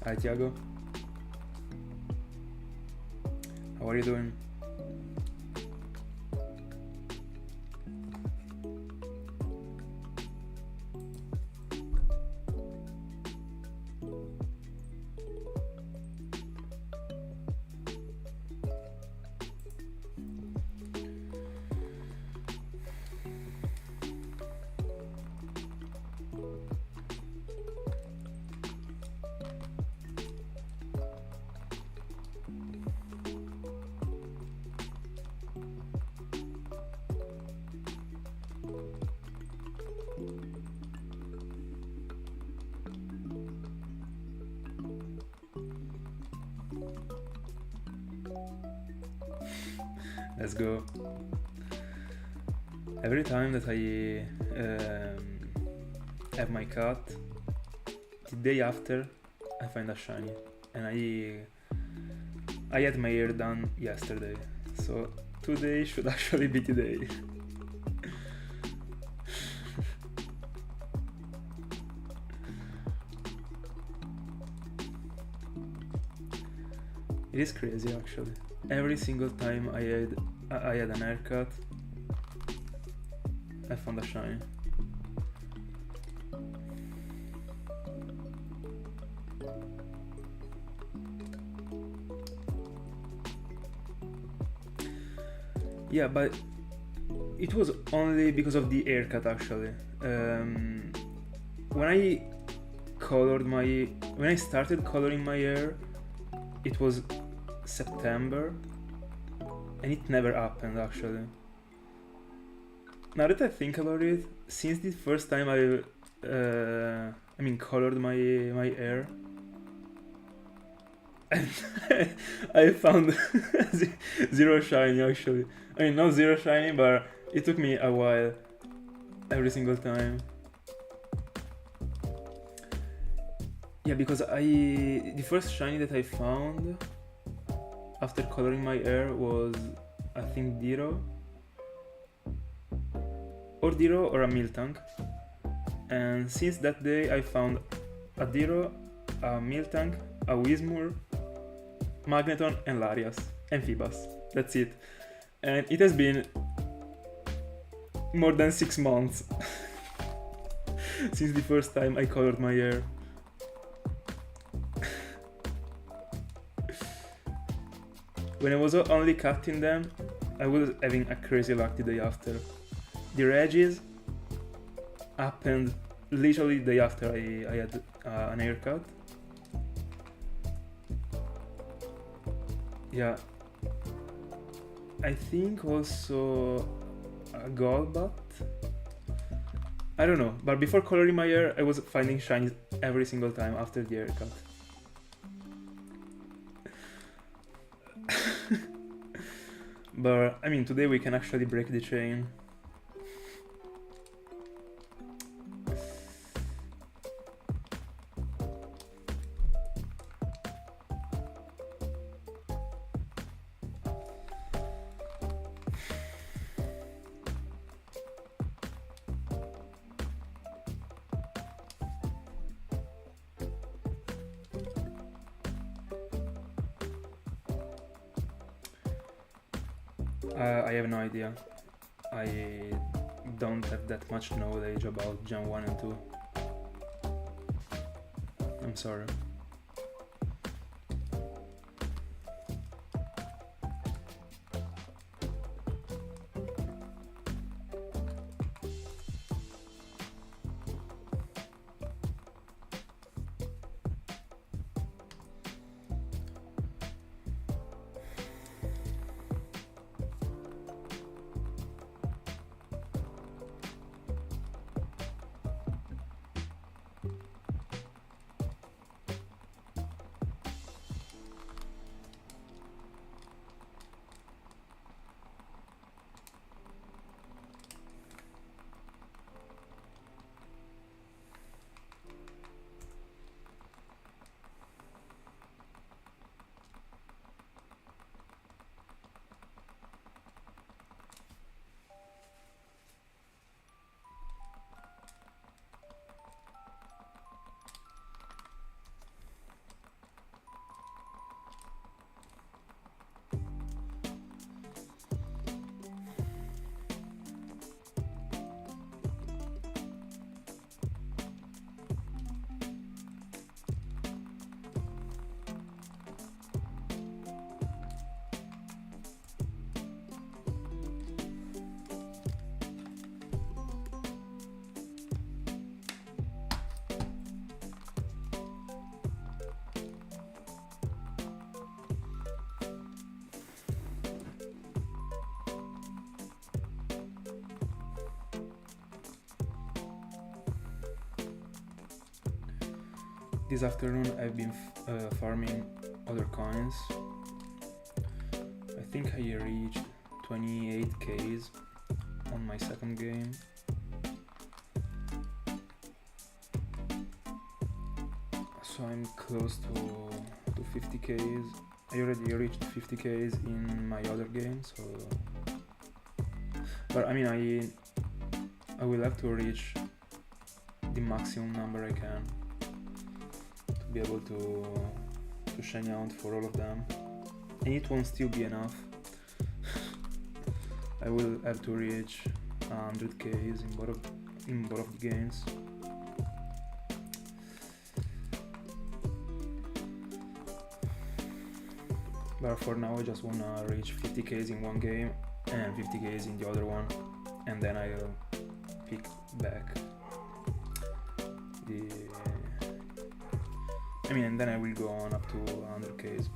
Hi Tiago, how are you doing? Let's go. Every time that I have my cut, the day after I find a shiny, and I had my hair done yesterday, so today should actually be today. It is crazy actually. Every single time I had an haircut, I found a shiny. Yeah, but it was only because of the haircut actually. When I started coloring my hair, it was September, and it never happened actually. Now that I think about it, since the first time I colored my hair, I found zero shiny actually. I mean, not zero shiny, but it took me a while every single time. Yeah, because the first shiny that I found after coloring my hair was, I think, Diro or a Miltank, and since that day I found a Diro, a Miltank, a Whismur, Magneton, and Larias, and Phoebus. That's it. And it has been more than 6 months since the first time I colored my hair. When I was only cutting them, I was having a crazy luck the day after. The Regis happened literally the day after I had an haircut. Yeah, I think also a Golbat. I don't know, but before coloring my hair, I was finding shinies every single time after the haircut. But I mean, today we can actually break the chain. I have no idea. I don't have that much knowledge about Gen 1 and 2. I'm sorry. This afternoon I've been farming other coins. I think I reached 28Ks on my second game. So I'm close to 50Ks. I already reached 50Ks in my other game, so... But I mean, I will have to reach the maximum number I can to be able to shiny out for all of them, and it won't still be enough. I will have to reach 100Ks in both of the games. But for now I just wanna reach 50Ks in one game and 50Ks in the other one, and then I'll pick back and then I will go on up to 100Ks.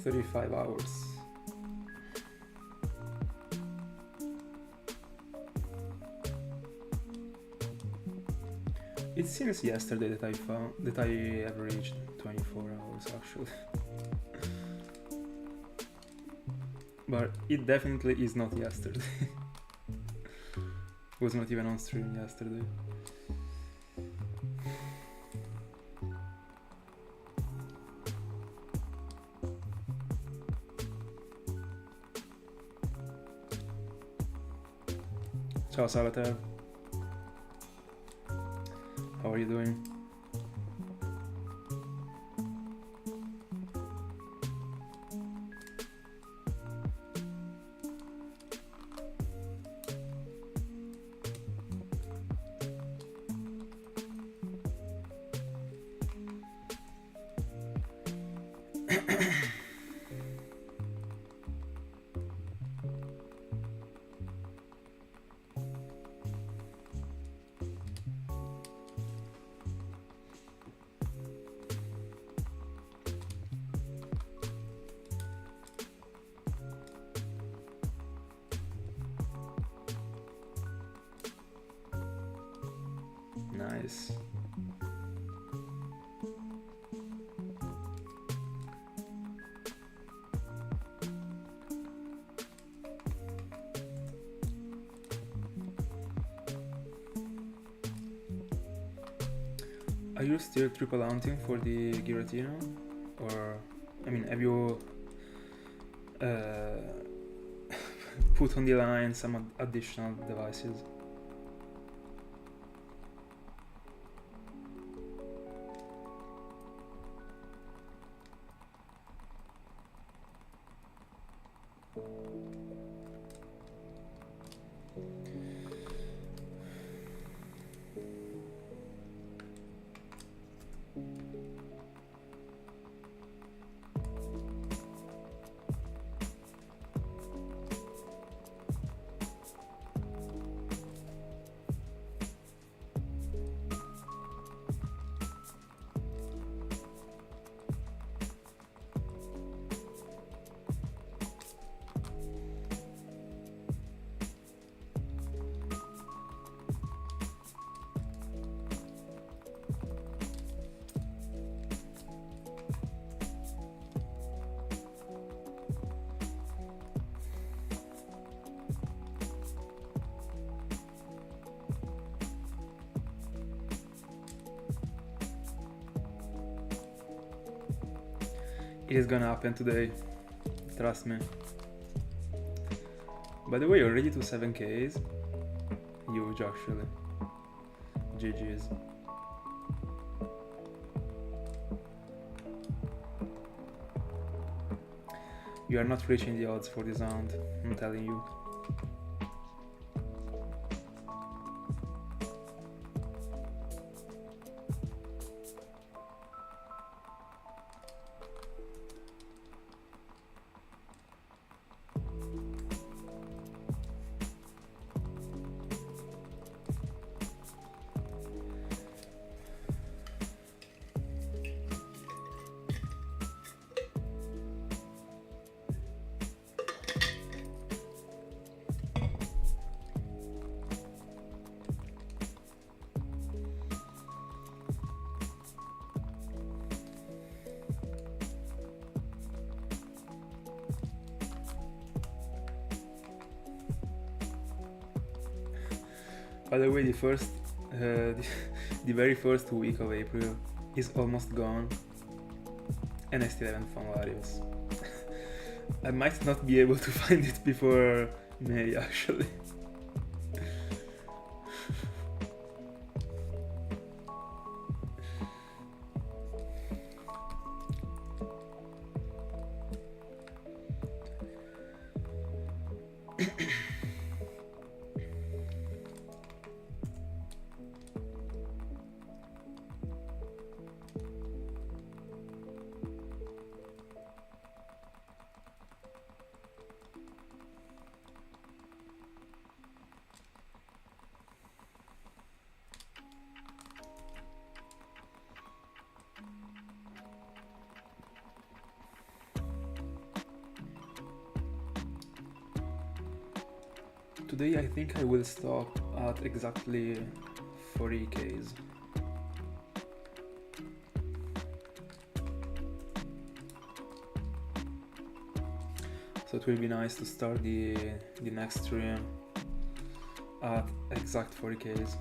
35 hours. It seems yesterday that I averaged 24 hours actually. But it definitely is not yesterday. Was not even on stream yesterday. Ciao Salater. How are you doing? Nice. Are you still triple hunting for the Giratina? Or, I mean, have you put on the line some additional devices? It is gonna happen today, trust me. By the way, already to 7Ks. Huge actually. GG's. You are not reaching the odds for this round, I'm telling you. By the way, the very first week of April is almost gone, and I still haven't found Latios. I might not be able to find it before May, actually. Today I think I will stop at exactly 40Ks. So it will be nice to start the next stream at exact 40Ks.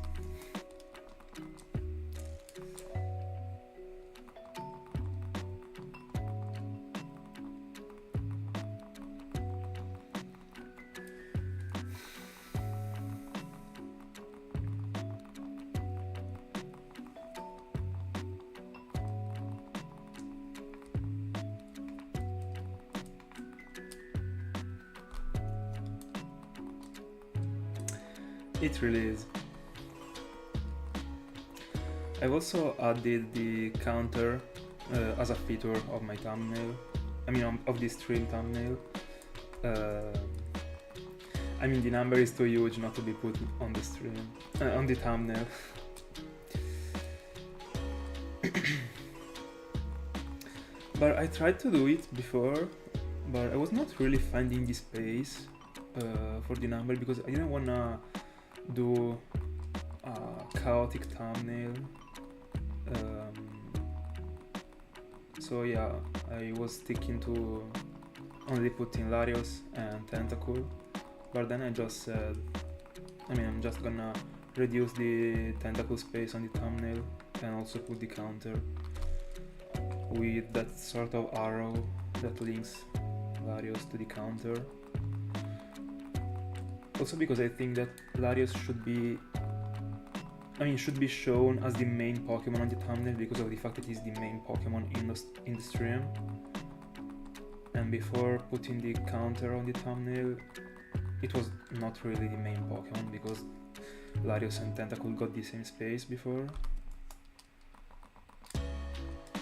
It really is. I've also added the counter as a feature of my thumbnail. I mean, of the stream thumbnail. I mean, the number is too huge not to be put on the stream, on the thumbnail. But I tried to do it before, but I was not really finding the space for the number because I didn't wanna do a chaotic thumbnail. So yeah, I was sticking to only putting Latios and Tentacool, but then I just said, I'm just gonna reduce the Tentacool space on the thumbnail and also put the counter with that sort of arrow that links Latios to the counter. Also because I think that Latios should be shown as the main Pokemon on the thumbnail because of the fact that he's the main Pokemon in the stream. And before putting the counter on the thumbnail, it was not really the main Pokemon because Latios and Tentacool got the same space before.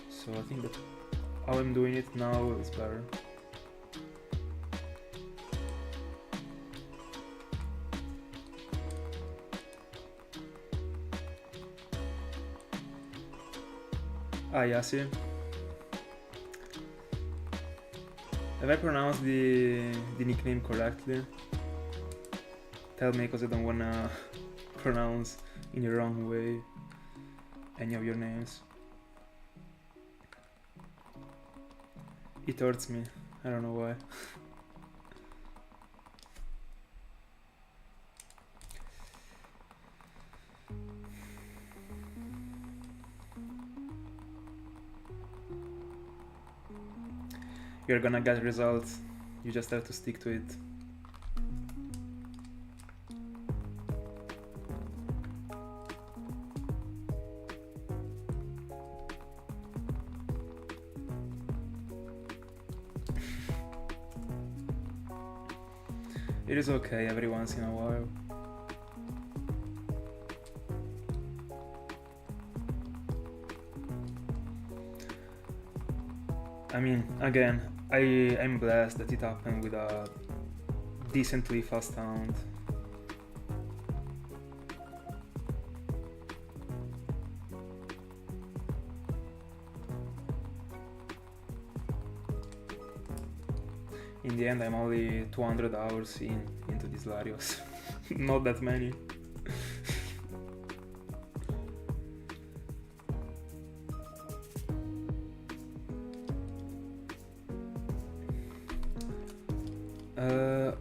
So I think that how I'm doing it now is better. Ah, yeah, see. Have I pronounced the nickname correctly? Tell me, because I don't wanna pronounce in the wrong way any of your names. It hurts me, I don't know why. You're gonna get results, you just have to stick to it. It is okay every once in a while. I mean, again, I'm blessed that it happened with a decently fast sound. In the end, I'm only 200 hours into these Latios. Not that many.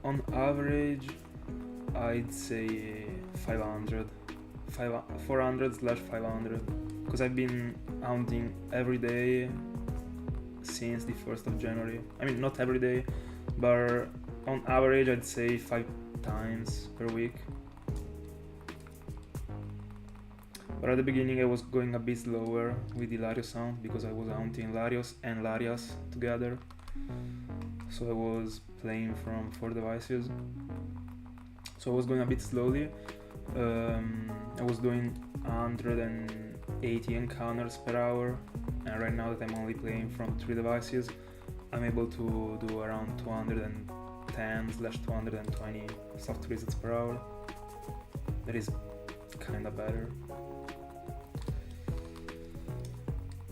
On average, I'd say 400/500, because I've been hunting every day since the 1st of January. I mean, not every day, but on average I'd say 5 times per week. But at the beginning I was going a bit slower with the Latios hunt because I was hunting Latios and Latias together. So I was playing from 4 devices. So I was going a bit slowly. I was doing 180 encounters per hour, and right now that I'm only playing from 3 devices, I'm able to do around 210/220 soft resets per hour. That is kinda better.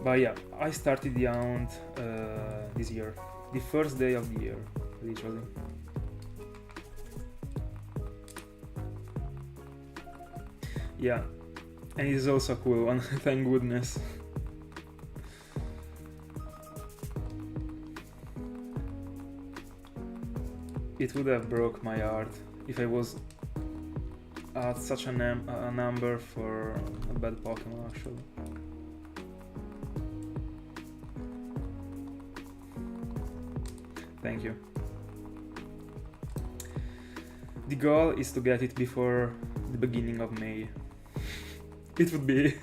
But yeah, I started the hunt this year, the first day of the year, literally. Yeah, and it is also a cool one, thank goodness. It would have broke my heart if I was at such a number for a bad Pokemon, actually. Thank you. The goal is to get it before the beginning of May. It would be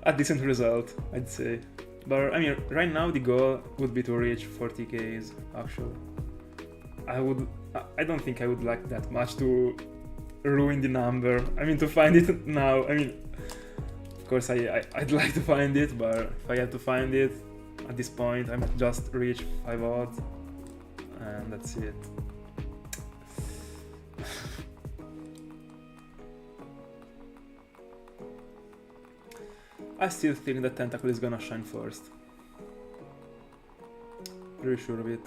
a decent result, I'd say. But I mean, right now the goal would be to reach 40Ks, actually. I don't think I would like that much to ruin the number. I mean, to find it now, I mean, of course I'd like to find it, but if I have to find it at this point, I might just reach 5 odds, and that's it. I still think that Tentacool is gonna shine first. Pretty sure of it.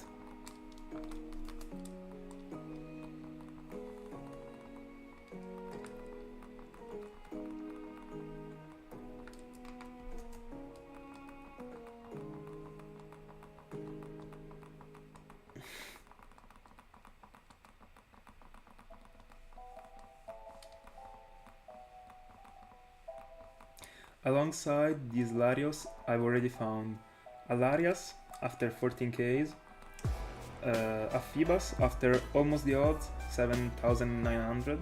Alongside these Latios, I've already found a Larias after 14Ks, a Phoebus after almost the odds, 7,900,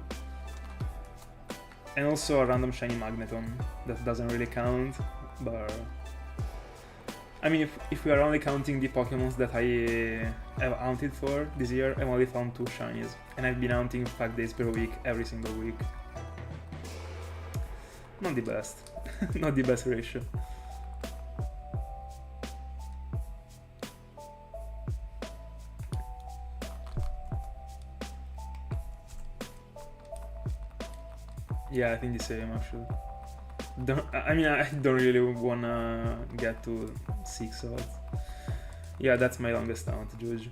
and also a random shiny Magneton. That doesn't really count, but I mean, if we are only counting the Pokemons that I have hunted for this year, I've only found 2 shinies, and I've been hunting 5 days per week, every single week. Not the best. Not the best ratio. Yeah, I think the same actually. I don't really wanna get to 6 odds. Yeah, that's my longest count, Judge.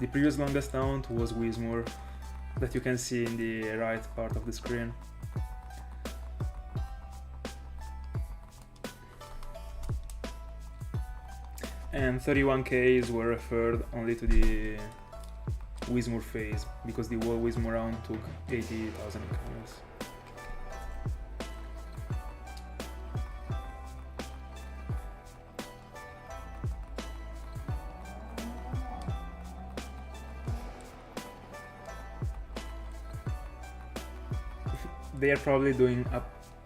The previous longest count was Whismur, that you can see in the right part of the screen. And 31Ks were referred only to the Whismur phase, because the whole Whismur round took 80,000 encounters. They are probably doing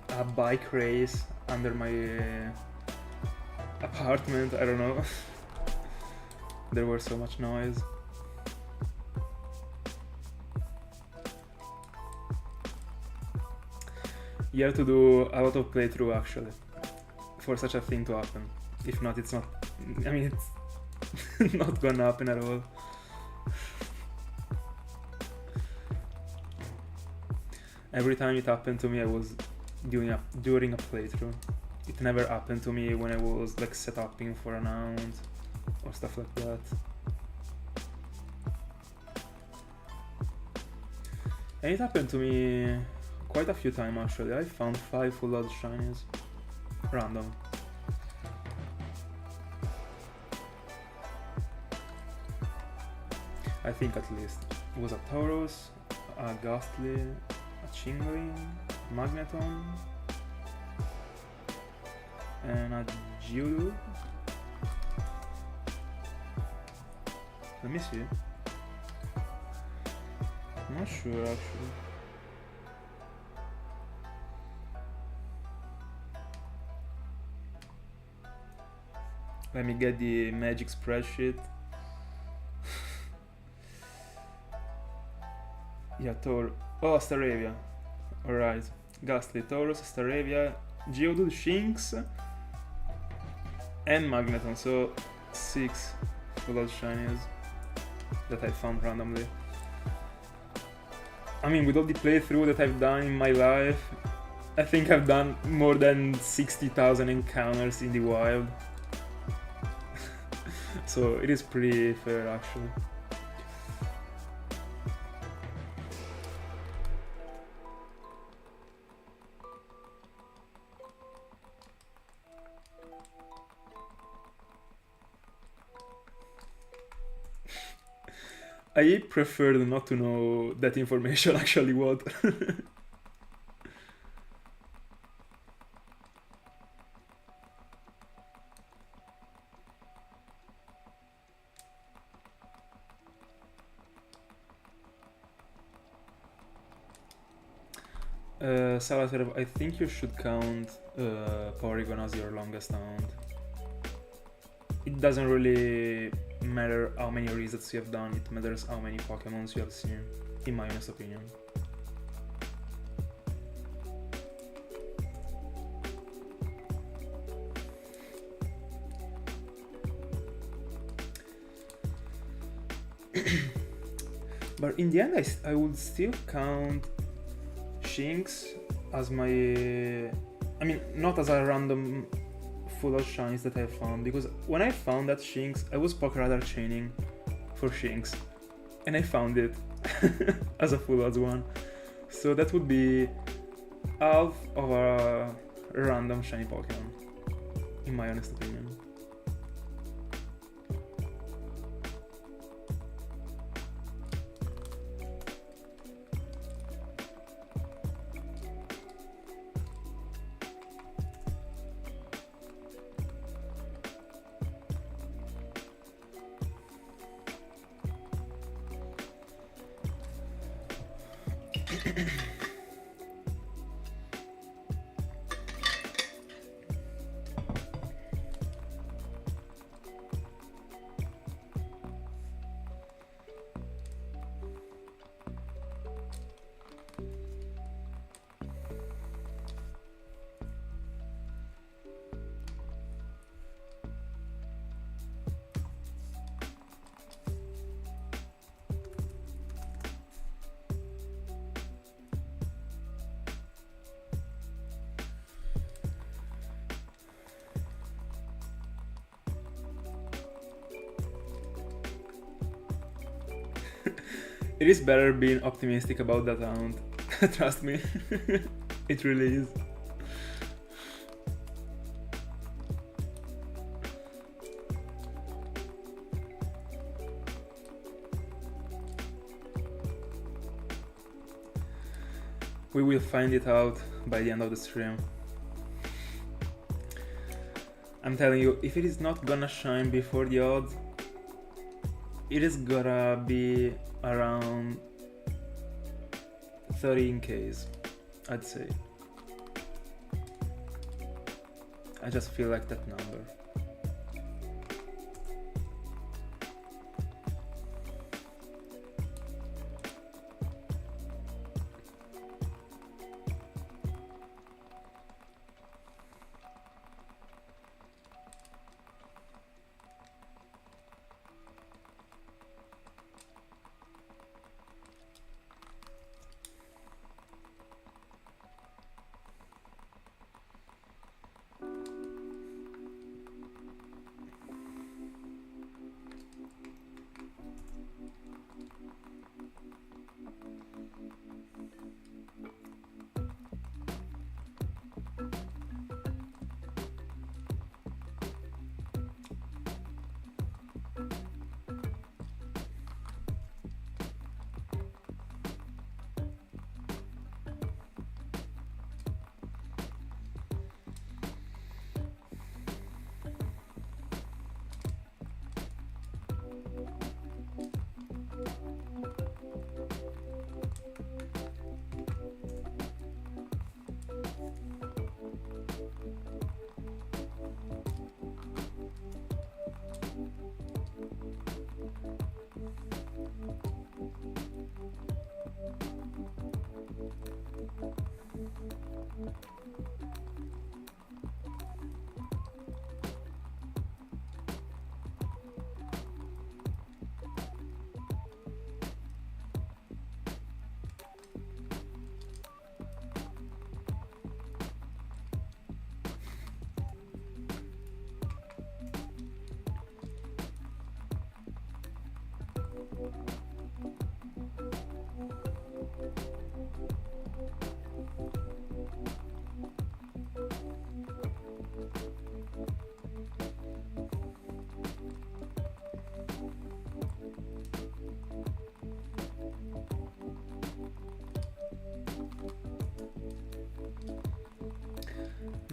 a bike race under my apartment, I don't know. There was so much noise. You have to do a lot of playthrough actually for such a thing to happen. If not, it's not, I mean, it's not gonna happen at all. Every time it happened to me, I was during a playthrough. It never happened to me when I was like setuping for an round or stuff like that. And it happened to me quite a few times actually. I found 5 full odds shinies. Random. I think at least. It was a Tauros, a Ghastly, a Chingling, Magneton, and a Geodude. Let me see. I'm not sure actually. Let me get the magic spreadsheet. Yeah, oh, Staravia. Alright. Ghastly, Tauros, Staravia, Geodude, Shinx, and Magneton. So 6 full odds shinies that I found randomly. I mean, with all the playthrough that I've done in my life, I think I've done more than 60,000 encounters in the wild. So it is pretty fair actually. I prefer not to know that information actually what. Salazar, I think you should count Porygon as your longest hound. It doesn't really matter how many resets you have done, it matters how many Pokemons you have seen, in my honest opinion. But in the end, I would still count Shinx as my... I mean, not as a random full of shines that I found, because when I found that Shinx, I was Pokeradar chaining for Shinx, and I found it as a full odds one. So that would be half of a random shiny Pokemon, in my honest opinion. It is better being optimistic about that hound. Trust me. It really is. We will find it out by the end of the stream. I'm telling you, if it is not gonna shine before the odds, it is gonna be around 13Ks, I'd say. I just feel like that number.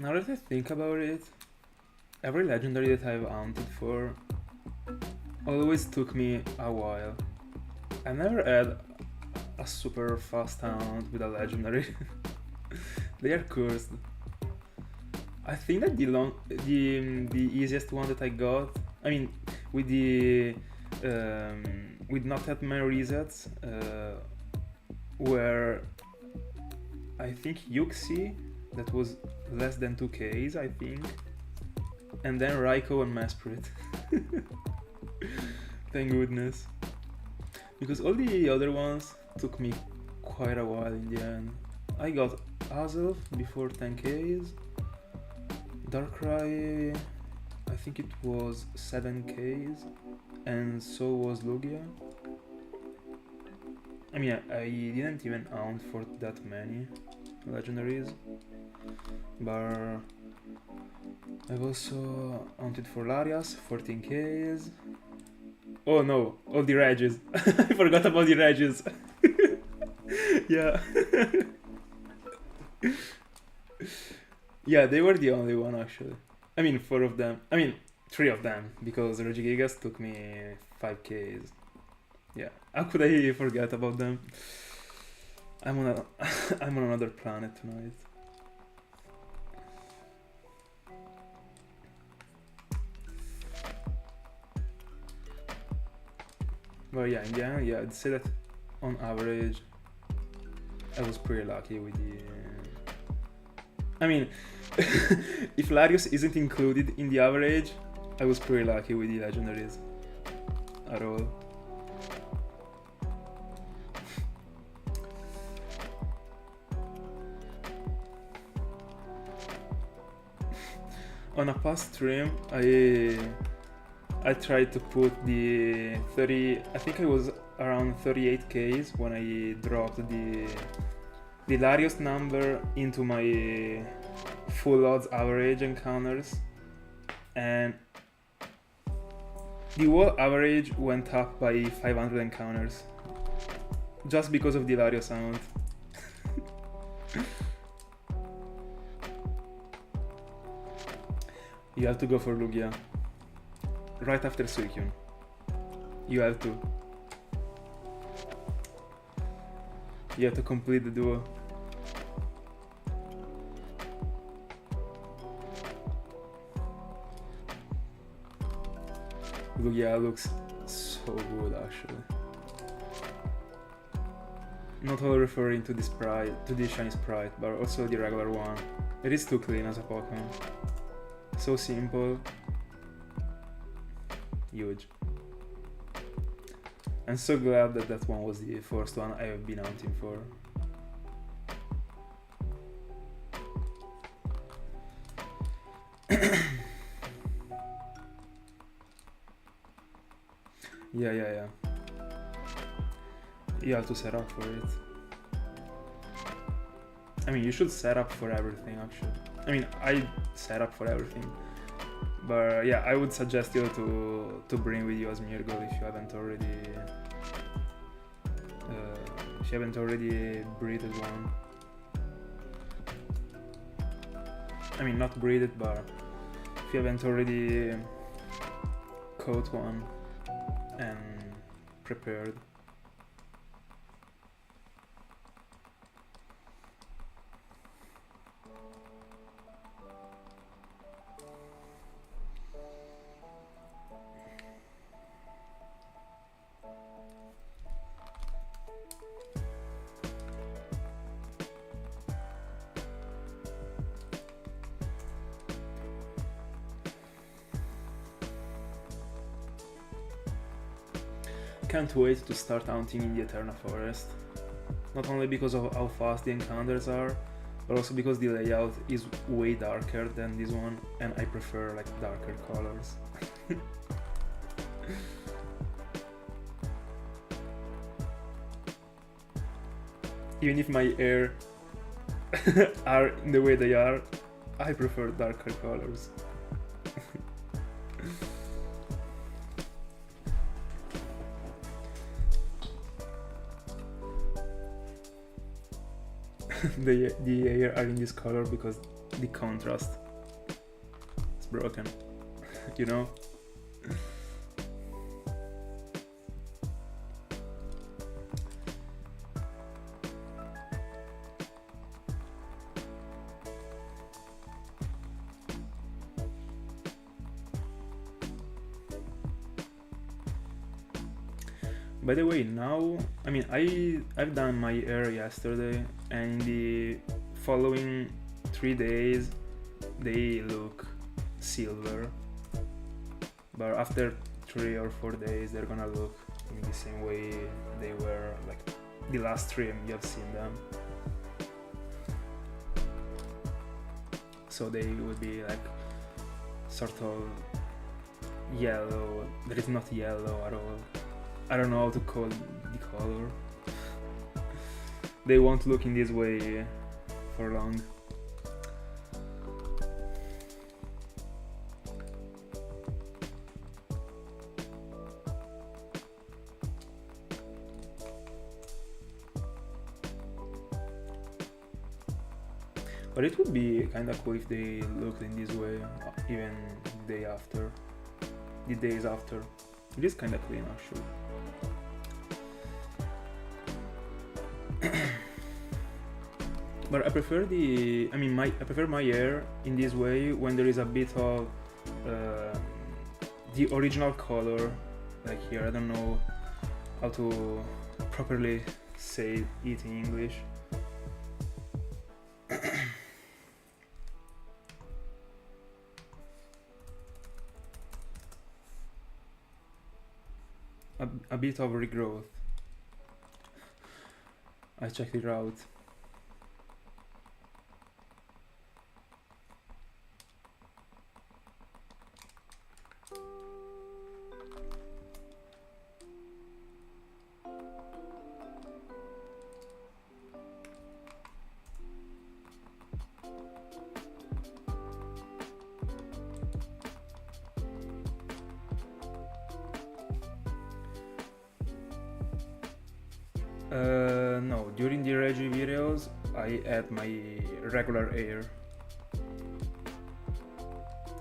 Now that I think about it, every legendary that I've hunted for always took me a while. I never had a super fast hunt with a legendary. They are cursed. I think that the easiest one that I got, I mean, with the with not that many resets, were I think Yuxi, that was less than 2Ks, I think, and then Raikou and Mesprit. Thank goodness, because all the other ones took me quite a while in the end. I got Azelf before 10Ks, Darkrai, I think it was 7Ks, and so was Lugia. I mean, I didn't even hunt for that many legendaries, but I've also hunted for Larias, 14Ks. Oh no, all the Regis. I forgot about the Regis. Yeah. Yeah, they were the only one actually. I mean, 4 of them. I mean, 3 of them, because Regigigas took me 5Ks. Yeah, how could I forget about them? I'm on I'm on another planet tonight. But yeah, in the end, yeah, I'd say that on average, I was pretty lucky with the... I mean, if Larios isn't included in the average, I was pretty lucky with the legendaries at all. On a past stream, I tried to put the 30, I think I was around 38Ks when I dropped the Larios number into my full odds average encounters, and the whole average went up by 500 encounters just because of the Larios sound. You have to go for Lugia right after Suicune. You have to. You have to complete the duo. Lugia looks so good actually. Not only referring to the sprite, to the shiny sprite, but also the regular one. It is too clean as a Pokemon. So simple. Huge. I'm so glad that that one was the first one I have been hunting for. Yeah. You have to set up for it. I mean, you should set up for everything actually. I mean, I set up for everything. But yeah, I would suggest you to bring with you Asmirgol if you haven't already breeded one. I mean, not breeded, but if you haven't already caught one and prepared. Can't wait to start hunting in the Eterna Forest. Not only because of how fast the encounters are, but also because the layout is way darker than this one, and I prefer like darker colors. Even if my hair are in the way they are, I prefer darker colors. The hair are in this color because the contrast. It's broken, you know? By the way, now, I mean, I've done my hair yesterday, and in the following 3 days, they look silver. But after 3 or 4 days, they're gonna look in the same way they were like the last stream you have seen them. So they will be like sort of yellow. That is not yellow at all. I don't know how to call the color. They won't look in this way for long. But it would be kinda cool if they looked in this way even the day after. The days after. It is kinda clean actually. But I prefer I prefer my hair in this way when there is a bit of the original color, like here. I don't know how to properly say it in English. A bit of regrowth. I checked it out. No, during the Regi videos I had my regular hair.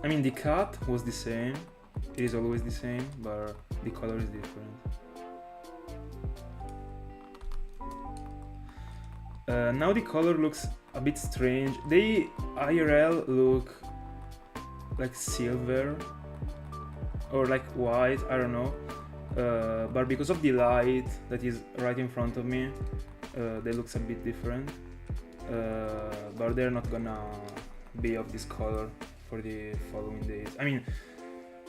I mean, the cut was the same, it is always the same, but the color is different. Now the color looks a bit strange. They IRL look like silver or like white, I don't know. But because of the light that is right in front of me, they looks a bit different. But they're not gonna be of this color for the following days. I mean,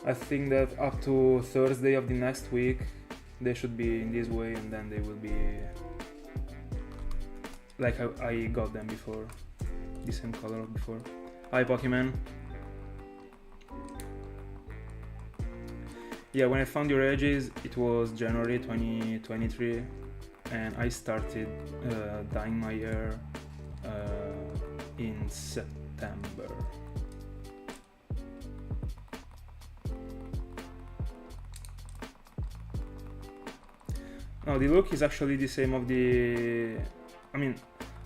I think that up to Thursday of the next week they should be in this way, and then they will be like I got them before, the same color before. Hi Pokemon. Yeah, when I found your edges, it was January 2023, and I started dyeing my hair in September. No, the look is actually the same of the, I mean,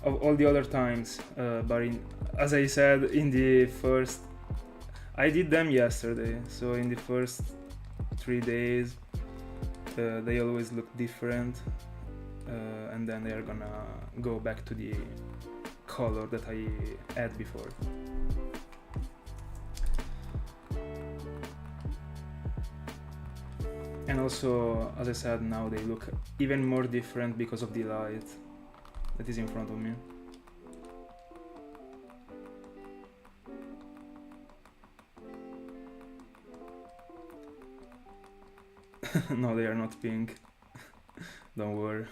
of all the other times, but as I said, in the first, I did them yesterday, so in the first 3 days they always look different, and then they are gonna go back to the color that I had before. And also, as I said, now they look even more different because of the light that is in front of me. No, they are not pink. Don't worry.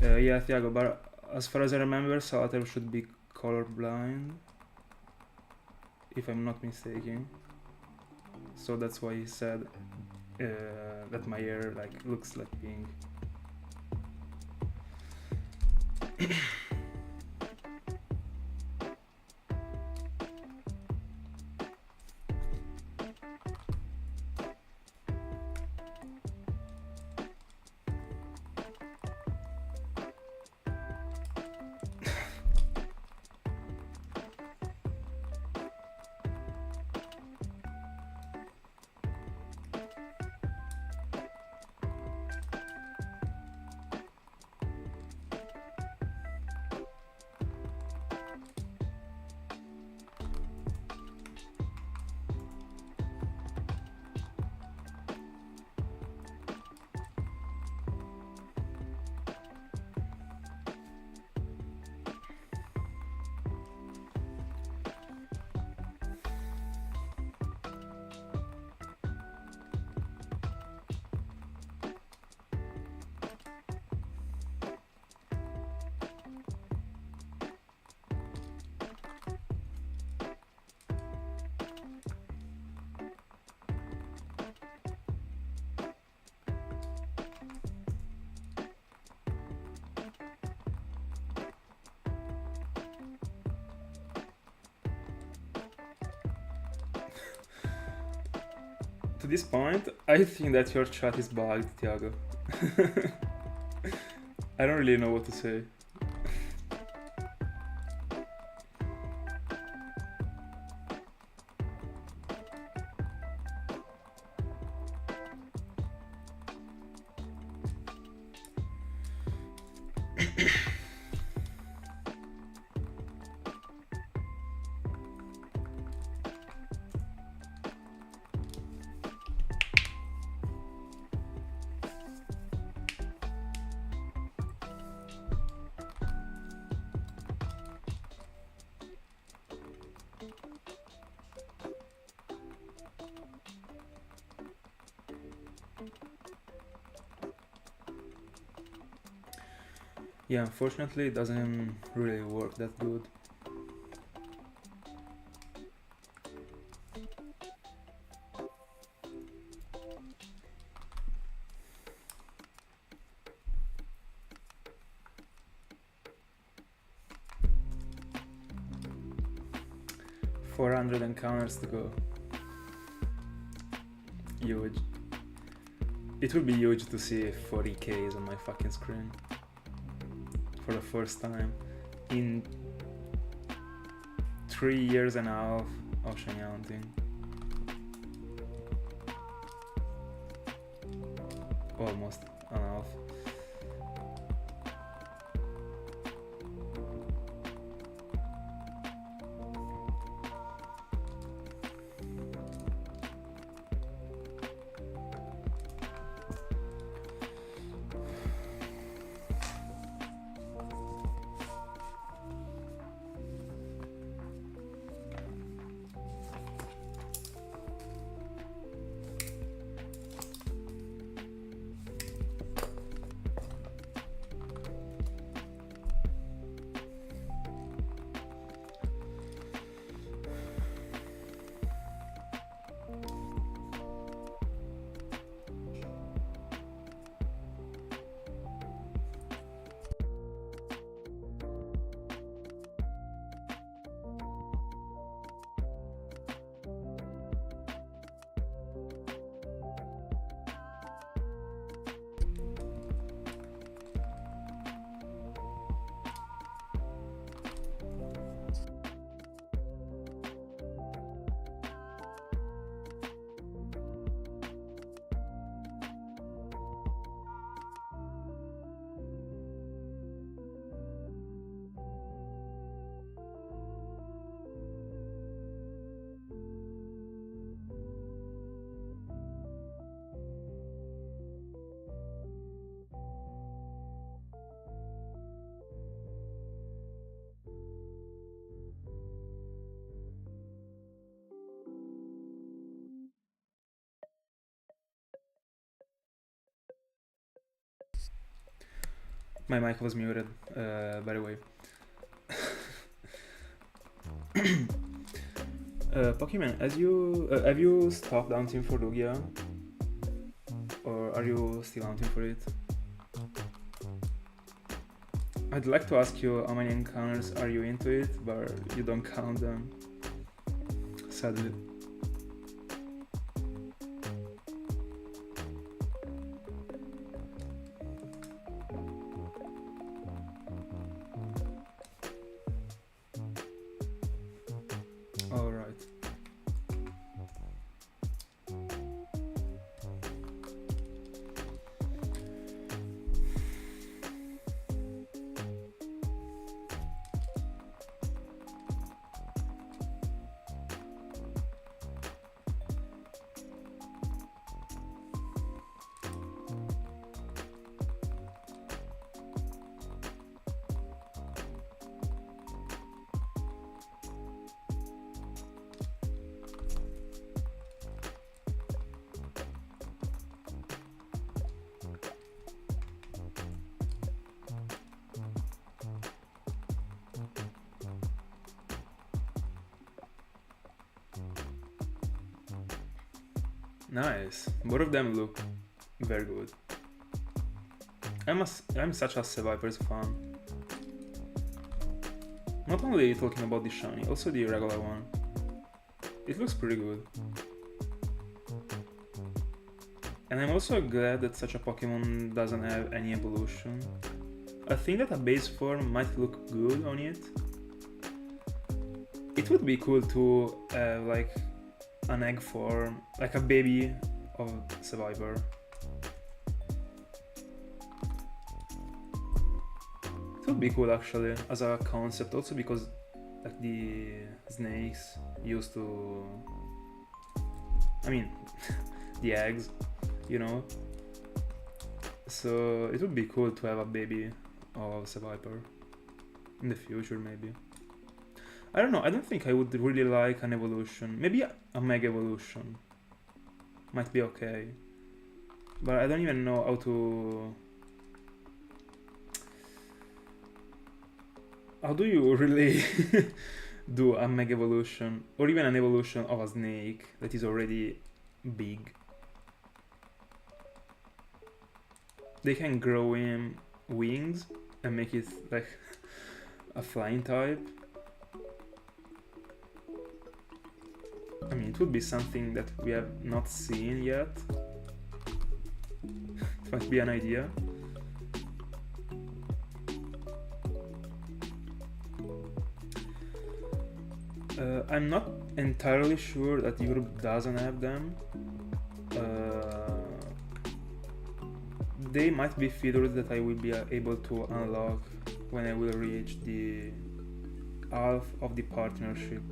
Yeah, Thiago, but as far as I remember, Salater should be colorblind, if I'm not mistaken. So that's why he said that my hair looks like pink. To this point, I think that your chat is bugged, Tiago. I don't really know what to say. Yeah, unfortunately it doesn't really work that good. $400 encounters to go. Huge. It would be huge to see 40Ks on my fucking screen. For the first time in 3 years and a half of shinyhunting. Almost a half. My mic was muted, by the way. Pokemon, have you stopped hunting for Lugia? Or are you still hunting for it? I'd like to ask you how many encounters are you into it, but you don't count them, sadly. Nice. Both of them look very good. I'm such a Seviper's fan. Not only talking about the shiny, also the regular one. It looks pretty good. And I'm also glad that such a Pokemon doesn't have any evolution. I think that a base form might look good on it. It would be cool to have like an egg form, like a baby of Survivor. It would be cool actually as a concept, also because like the snakes used to, I mean, the eggs, you know. So it would be cool to have a baby of Survivor in the future, maybe. I don't know, I don't think I would really like an evolution. Maybe a mega evolution might be okay, but I don't even know how to... How do you really do a mega evolution, or even an evolution of a snake that is already big? They can grow in wings and make it like a flying type. I mean, it would be something that we have not seen yet. It might be an idea. I'm not entirely sure that Europe doesn't have them. They might be features that I will be able to unlock when I will reach the half of the partnership.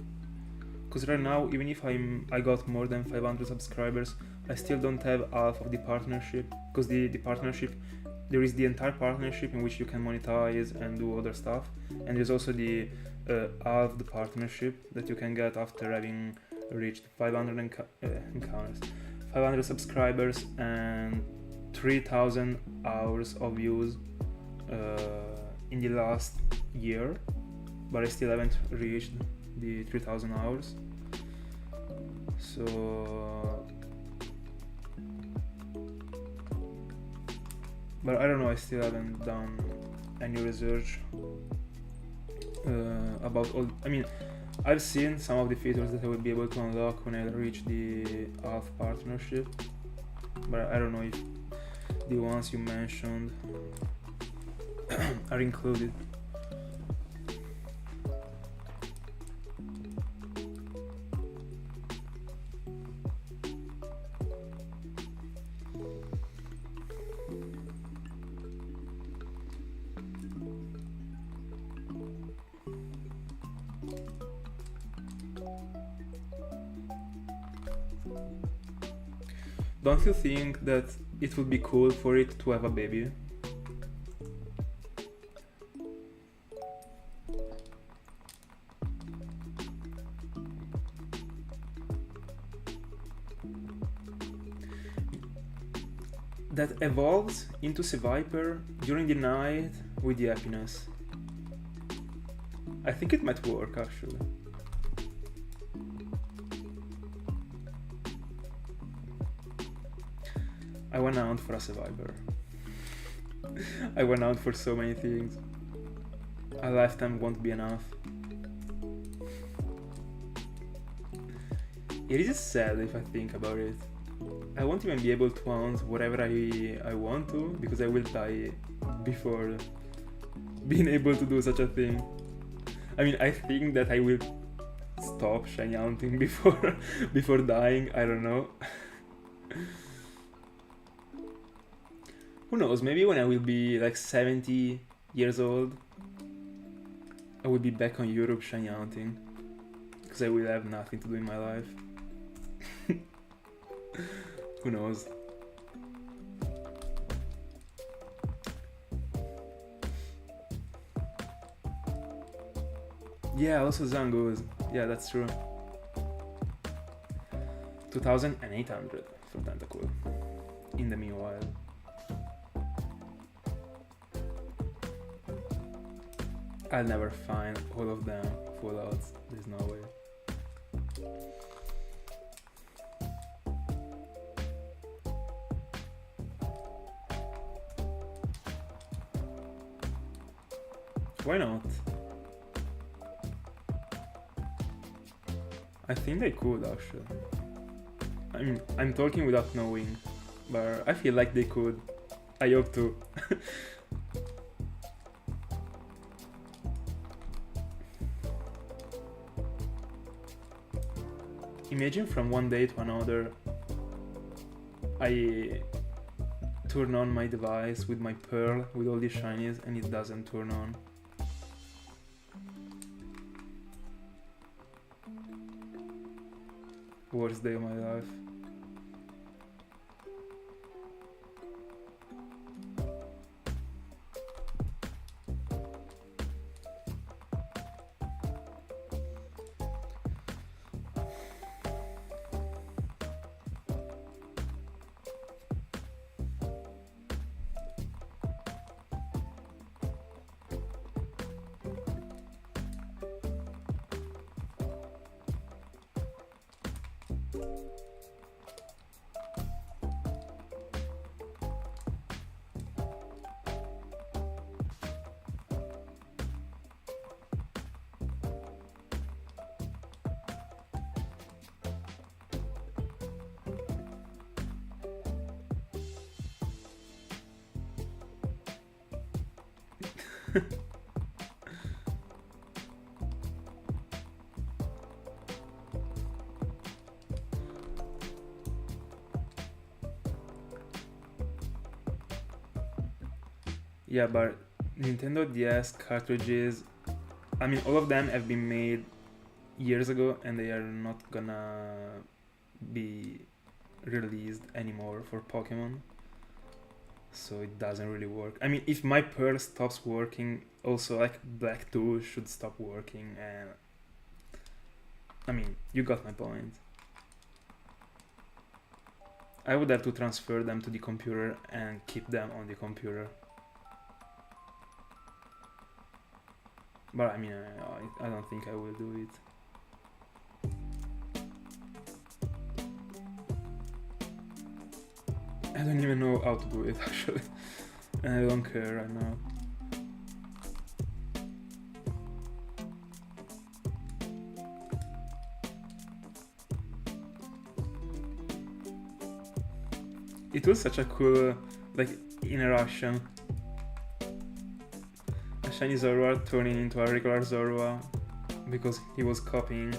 Because right now, even if I got more than 500 subscribers, I still don't have half of the partnership. Because the partnership, there is the entire partnership in which you can monetize and do other stuff, and there's also the half the partnership that you can get after having reached 500 encounters, 500 subscribers and 3,000 hours of views in the last year, but I still haven't reached the 3,000 hours. So, but I don't know, I still haven't done any research about all. I mean, I've seen some of the features that I will be able to unlock when I reach the half partnership, but I don't know if the ones you mentioned are included. Don't you think that it would be cool for it to have a baby? That evolves into Seviper during the night with the happiness. I think it might work actually. I went out for a Survivor. I went out for so many things. A lifetime won't be enough. It is sad if I think about it. I won't even be able to hunt whatever I want to, because I will die before being able to do such a thing. I mean, I think that I will stop shiny hunting before dying. I don't know. Who knows, maybe when I will be like 70 years old, I will be back on Europe shiny hunting, because I will have nothing to do in my life. Who knows? Yeah, also Zangoose. Yeah, that's true. 2,800 for Tentacool. In the meanwhile. I'll never find all of them fullodds. There's no way. Why not? I think they could actually. I mean, I'm talking without knowing. but I feel like they could. I hope to. Imagine from one day to another I turn on my device with my pearl with all these shinies and it doesn't turn on. Worst day of my life. Yeah, but Nintendo DS cartridges, I mean, all of them have been made years ago and they are not gonna be released anymore for Pokemon. So it doesn't really work. I mean, if my Pearl stops working, also like Black 2 should stop working, and I mean, you got my point. I would have to transfer them to the computer and keep them on the computer. But I mean, I don't think I will do it. I don't even know how to do it actually, and I don't care right now. It was such a cool, like, interaction. A shiny Zorua turning into a regular Zorua because he was copying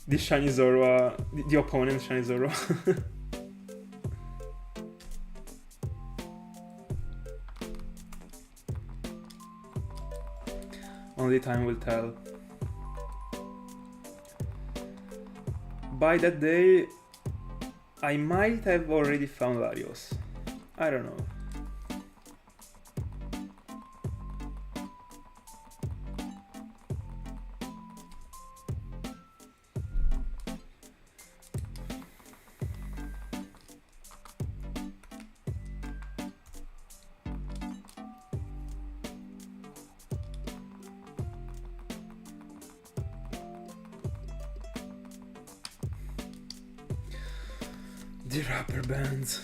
the shiny Zorua, the opponent's shiny Zorua. Only time will tell. By that day, I might have already found Latios. I don't know. The rubber bands.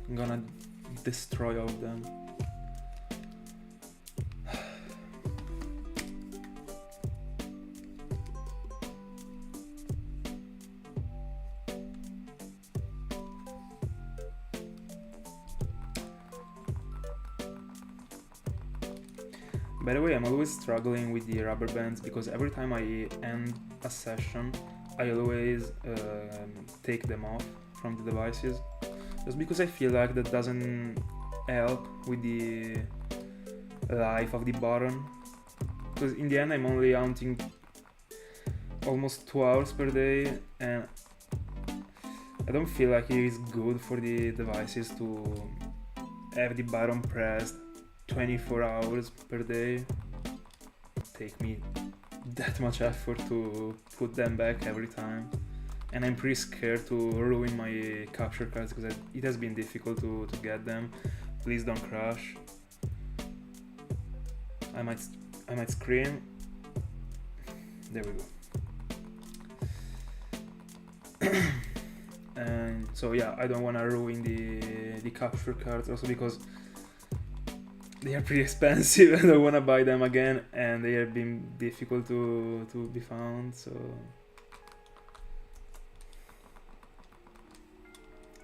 I'm gonna destroy all of them. By the way, I'm always struggling with the rubber bands because every time I end a session, I always take them off from the devices, just because I feel like that doesn't help with the life of the button, because in the end I'm only hunting almost 2 hours per day and I don't feel like it is good for the devices to have the button pressed 24 hours per day. Take me that much effort to put them back every time. And I'm pretty scared to ruin my capture cards because it has been difficult to get them. Please don't crash. I might scream. There we go. And so yeah, I don't want to ruin the capture cards also because they are pretty expensive. I don't want to buy them again and they have been difficult to be found, so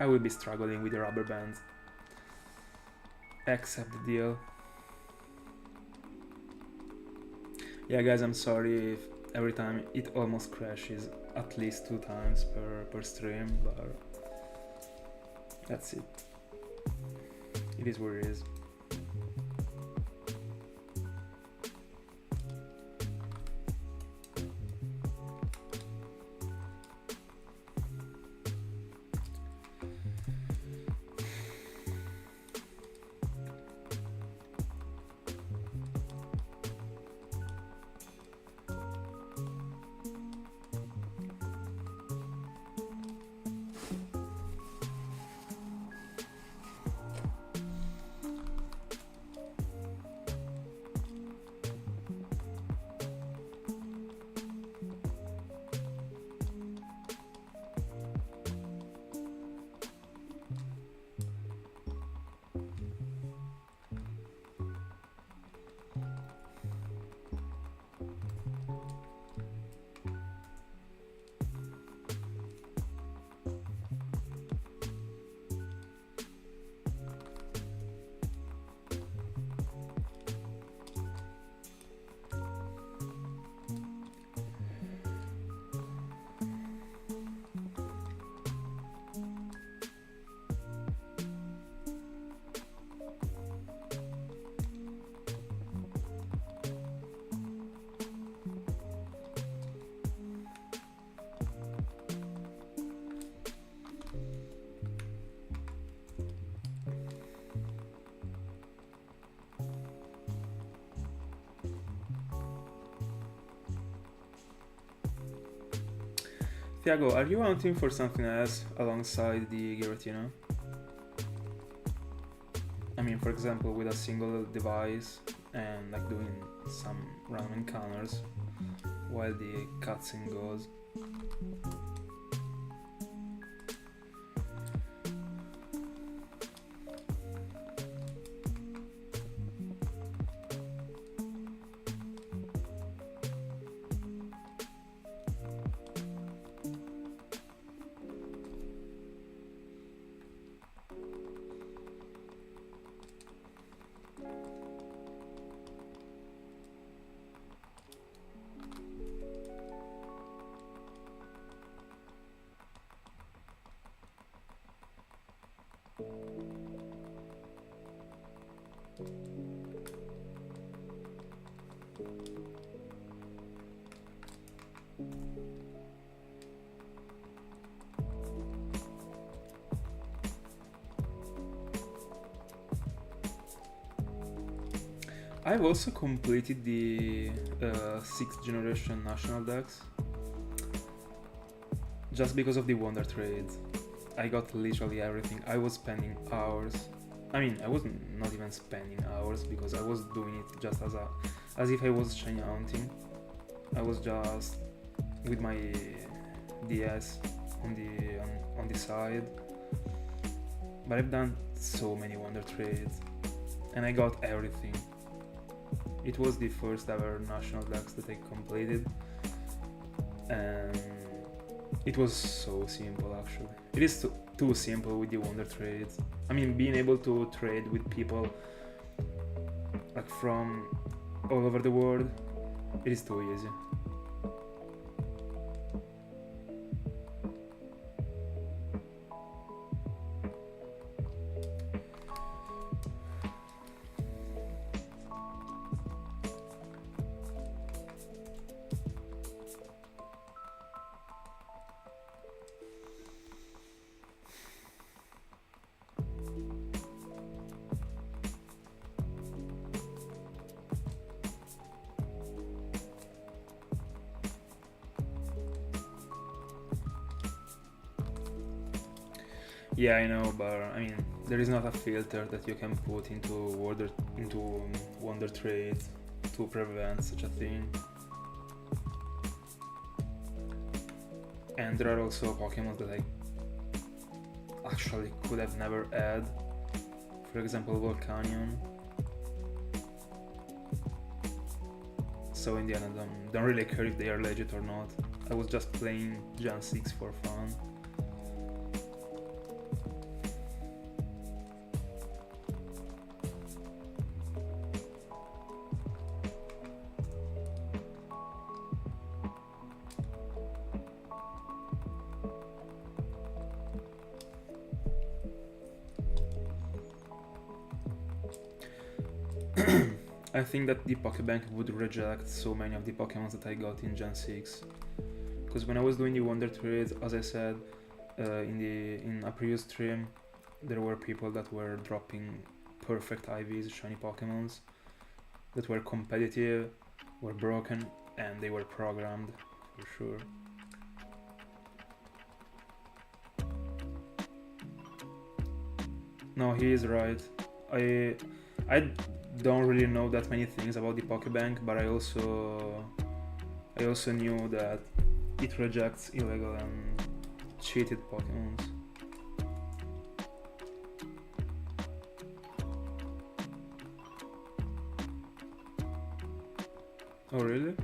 I will be struggling with the rubber bands. Accept the deal. Yeah guys, I'm sorry if every time it almost crashes at least 2 times per stream, but that's it. It is what it is. Thiago, are you hunting for something else alongside the Giratina? I mean, for example, with a single device and like doing some random encounters while the cutscene goes. I've also completed the 6th generation national decks just because of the wonder trades. I got literally everything. I was spending hours. I mean, I wasn't not even spending hours because I was doing it just as if I was shinyhunting. I was just with my DS on the side. But I've done so many wonder trades and I got everything. It was the first ever national decks that I completed and it was so simple actually. It is too simple with the wonder trades. I mean, being able to trade with people like from all over the world, it is too easy. Yeah, I know, but I mean, there is not a filter that you can put into wonder trades to prevent such a thing. And there are also Pokemon that I actually could have never had. For example, Volcanion. So in the end, I don't really care if they are legit or not. I was just playing Gen 6 for fun. I think that the Pokebank would reject so many of the Pokemons that I got in Gen 6. Because when I was doing the Wonder Trades, as I said in a previous stream, there were people that were dropping perfect IVs, shiny Pokemons, that were competitive, were broken, and they were programmed, for sure. No, he is right. I don't really know that many things about the Pokebank, but I also knew that it rejects illegal and cheated Pokemons. Oh really?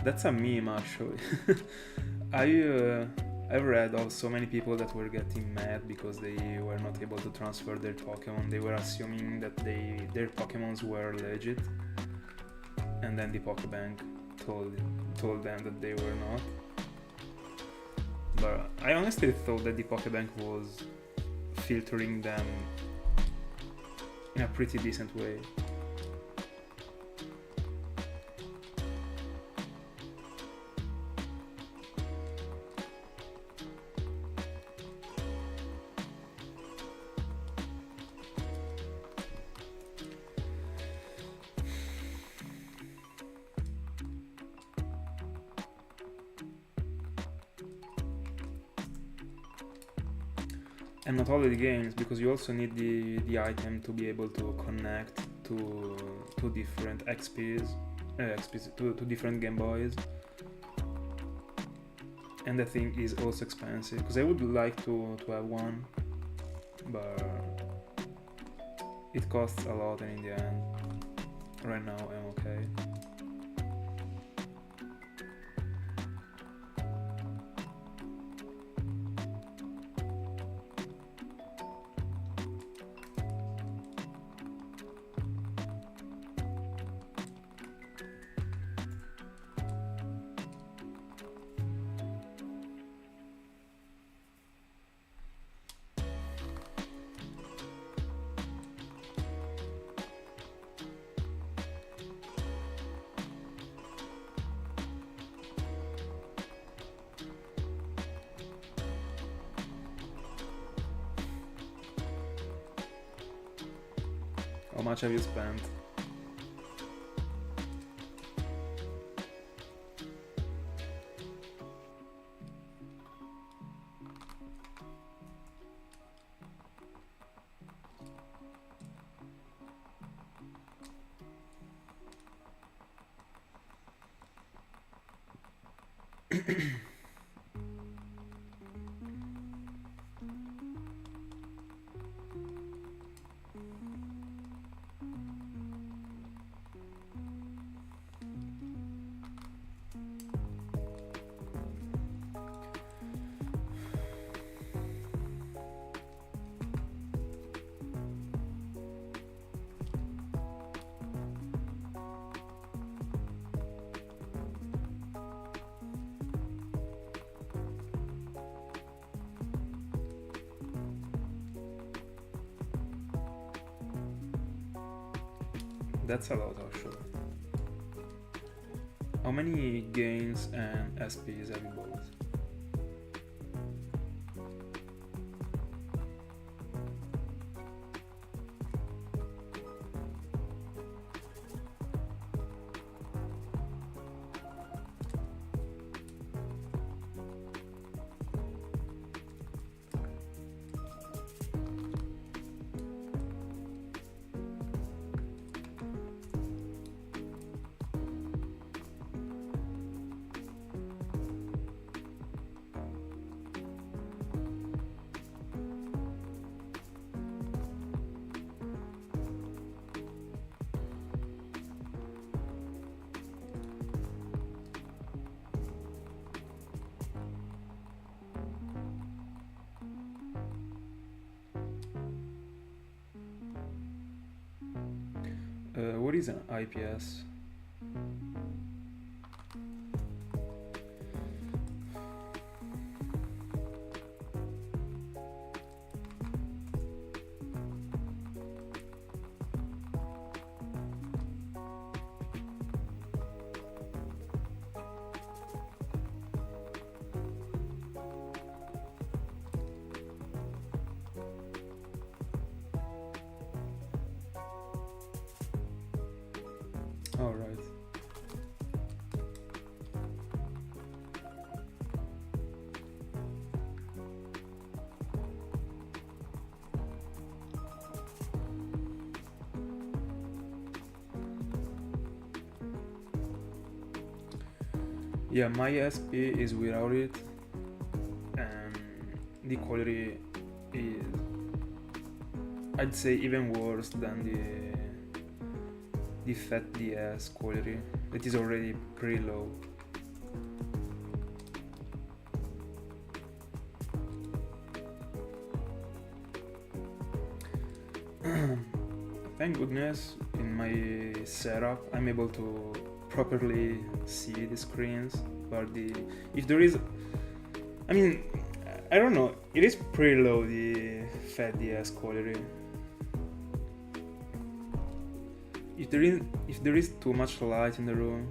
That's a meme actually. I've read of so many people that were getting mad because they were not able to transfer their Pokemon. They were assuming that their Pokemons were legit, and then the Pokebank told them that they were not. But I honestly thought that the Pokebank was filtering them in a pretty decent way. And not only the games, because you also need the item to be able to connect to different XPs, to different Game Boys. And the thing is also expensive, because I would like to have one, but it costs a lot, and in the end, right now I'm okay. How much have you spent? That's a lot actually. How many games and SPs have you bought? What is an IPS? Alright. Yeah, my SP is without it, and the quality is, I'd say, even worse than the Fat DS quality. It is already pretty low. Thank goodness in my setup I'm able to properly see the screens, but if there is, I mean, I don't know, it is pretty low, the Fat DS quality. If there is too much light in the room,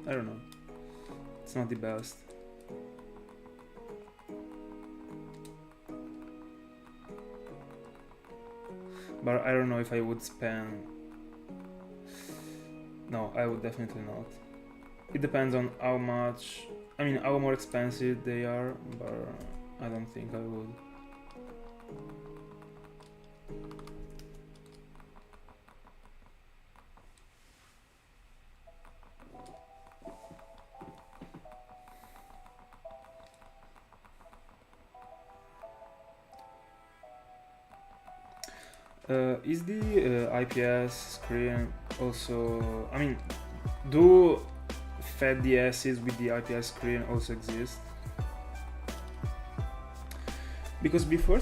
I don't know, it's not the best. But I don't know if I would spend. No, I would definitely not. It depends on how much, I mean, how more expensive they are, but I don't think I would. Is the IPS screen also, I mean, do Fat DSs with the IPS screen also exist? Because before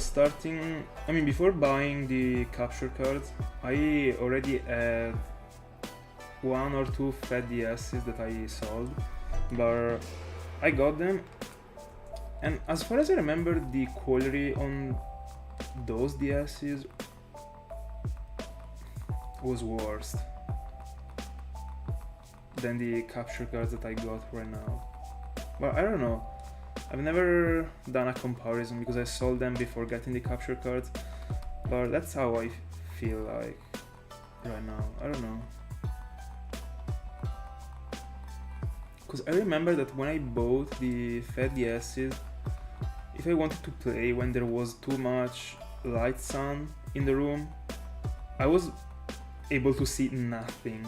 buying the capture cards, I already had 1 or 2 Fat DSs that I sold, but I got them, and as far as I remember, the quality on those DSs was worse than the capture cards that I got right now. But I don't know, I've never done a comparison because I sold them before getting the capture cards, but that's how I feel like right now. I don't know, because I remember that when I bought the Fat DSs, if I wanted to play when there was too much light sun in the room, I was able to see nothing.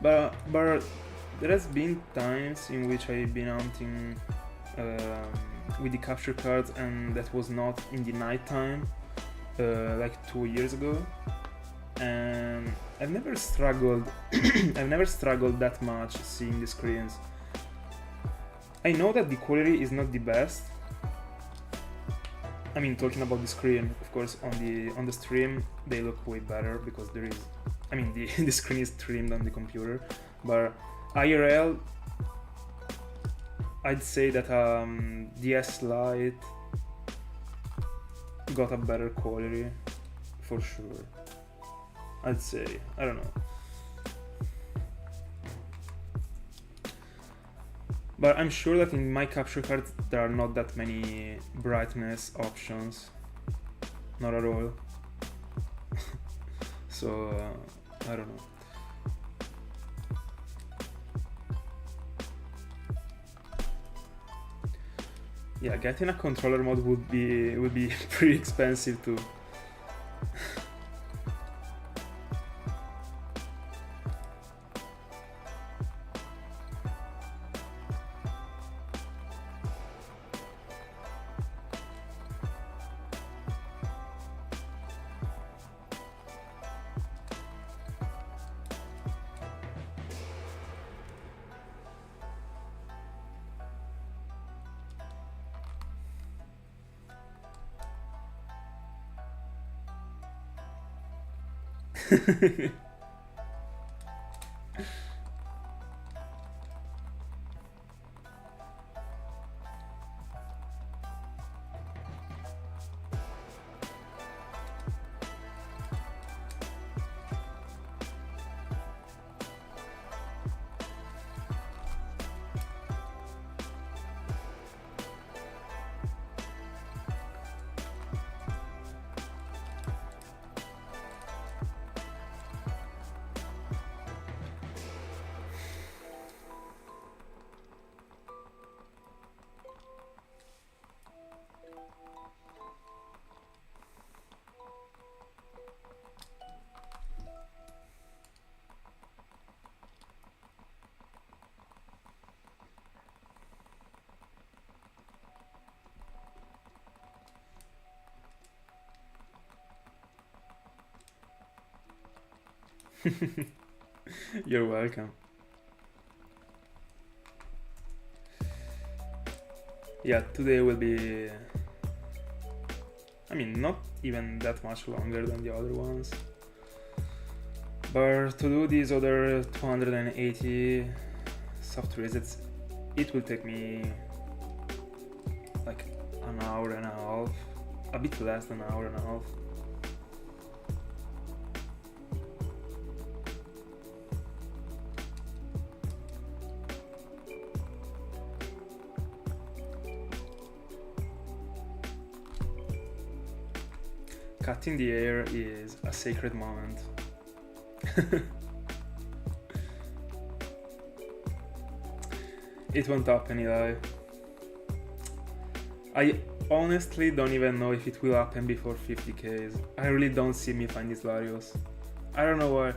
but there has been times in which I've been hunting with the capture cards, and that was not in the night time, like 2 years ago, and I've never struggled that much seeing the screens. I know that the quality is not the best. I mean, talking about the screen, of course, on the stream they look way better because there is, I mean, the screen is trimmed on the computer, but IRL, I'd say that DS Lite got a better quality for sure. I'd say, I don't know. But I'm sure that in my capture cards there are not that many brightness options. Not at all. So, I don't know. Yeah, getting a controller mod would be pretty expensive too. You're welcome. Yeah, today will be, I mean, not even that much longer than the other ones. But to do these other 280 soft resets, it will take me like an hour and a half, a bit less than an hour and a half. Cutting the air is a sacred moment. It won't happen, Eli. I honestly don't even know if it will happen before 50Ks. I really don't see me find this Latios. I don't know why.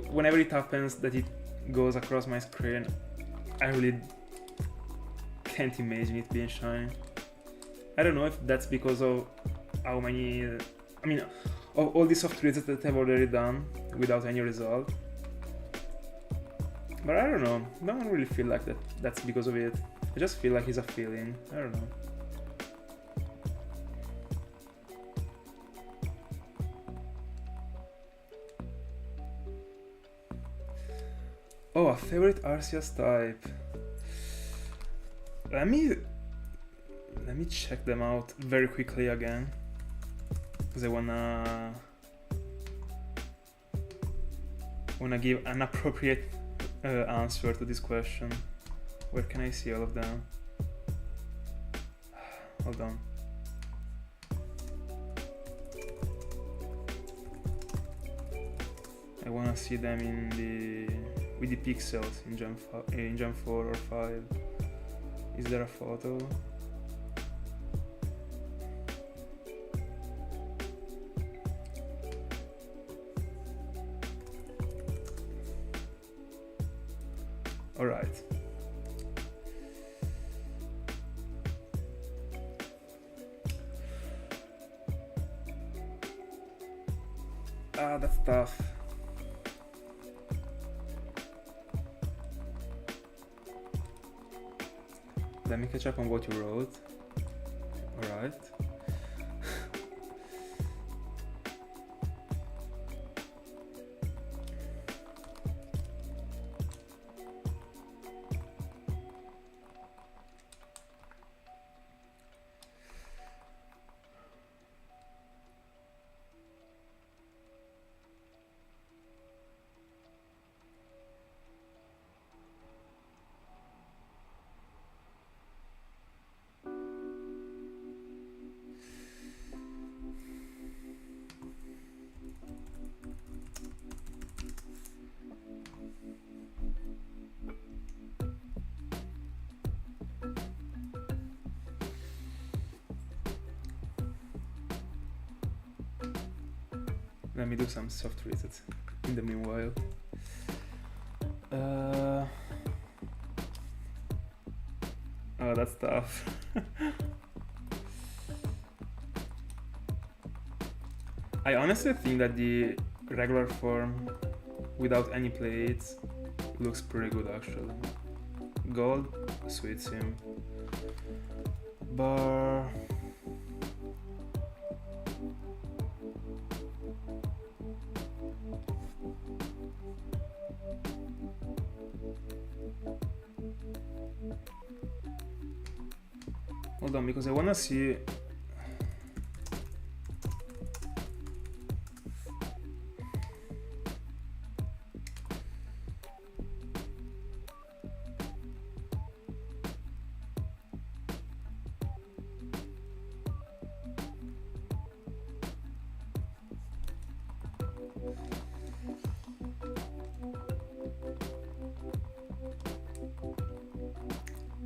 Whenever it happens that it goes across my screen, I really can't imagine it being shiny. I don't know if that's because of how many, I mean, of all the soft resets that I've already done without any result. But I don't know, I don't really feel like that's because of it. I just feel like it's a feeling, I don't know. Oh, a favorite Arceus type. Let me check them out very quickly again, because I wanna give an appropriate answer to this question. Where can I see all of them? Hold on. I wanna see them with the pixels in Gen 4 or 5. Is there a photo? Alright. That's tough. Let me catch up on what you wrote. Alright. Let me do some soft resets in the meanwhile. Oh, that's tough. I honestly think that the regular form without any plates looks pretty good actually. Gold suits him. But hold on, because I wanna see.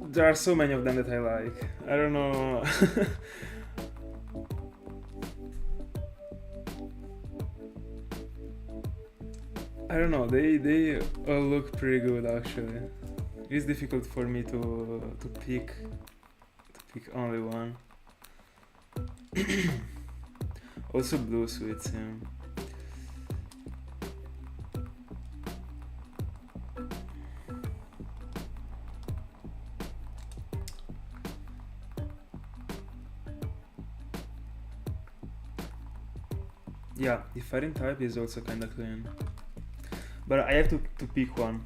There are so many of them that I like. I don't know. I don't know. They all look pretty good actually. It's difficult for me to pick only one. Also blue suits him. Yeah, the fighting type is also kinda clean. But I have to pick one.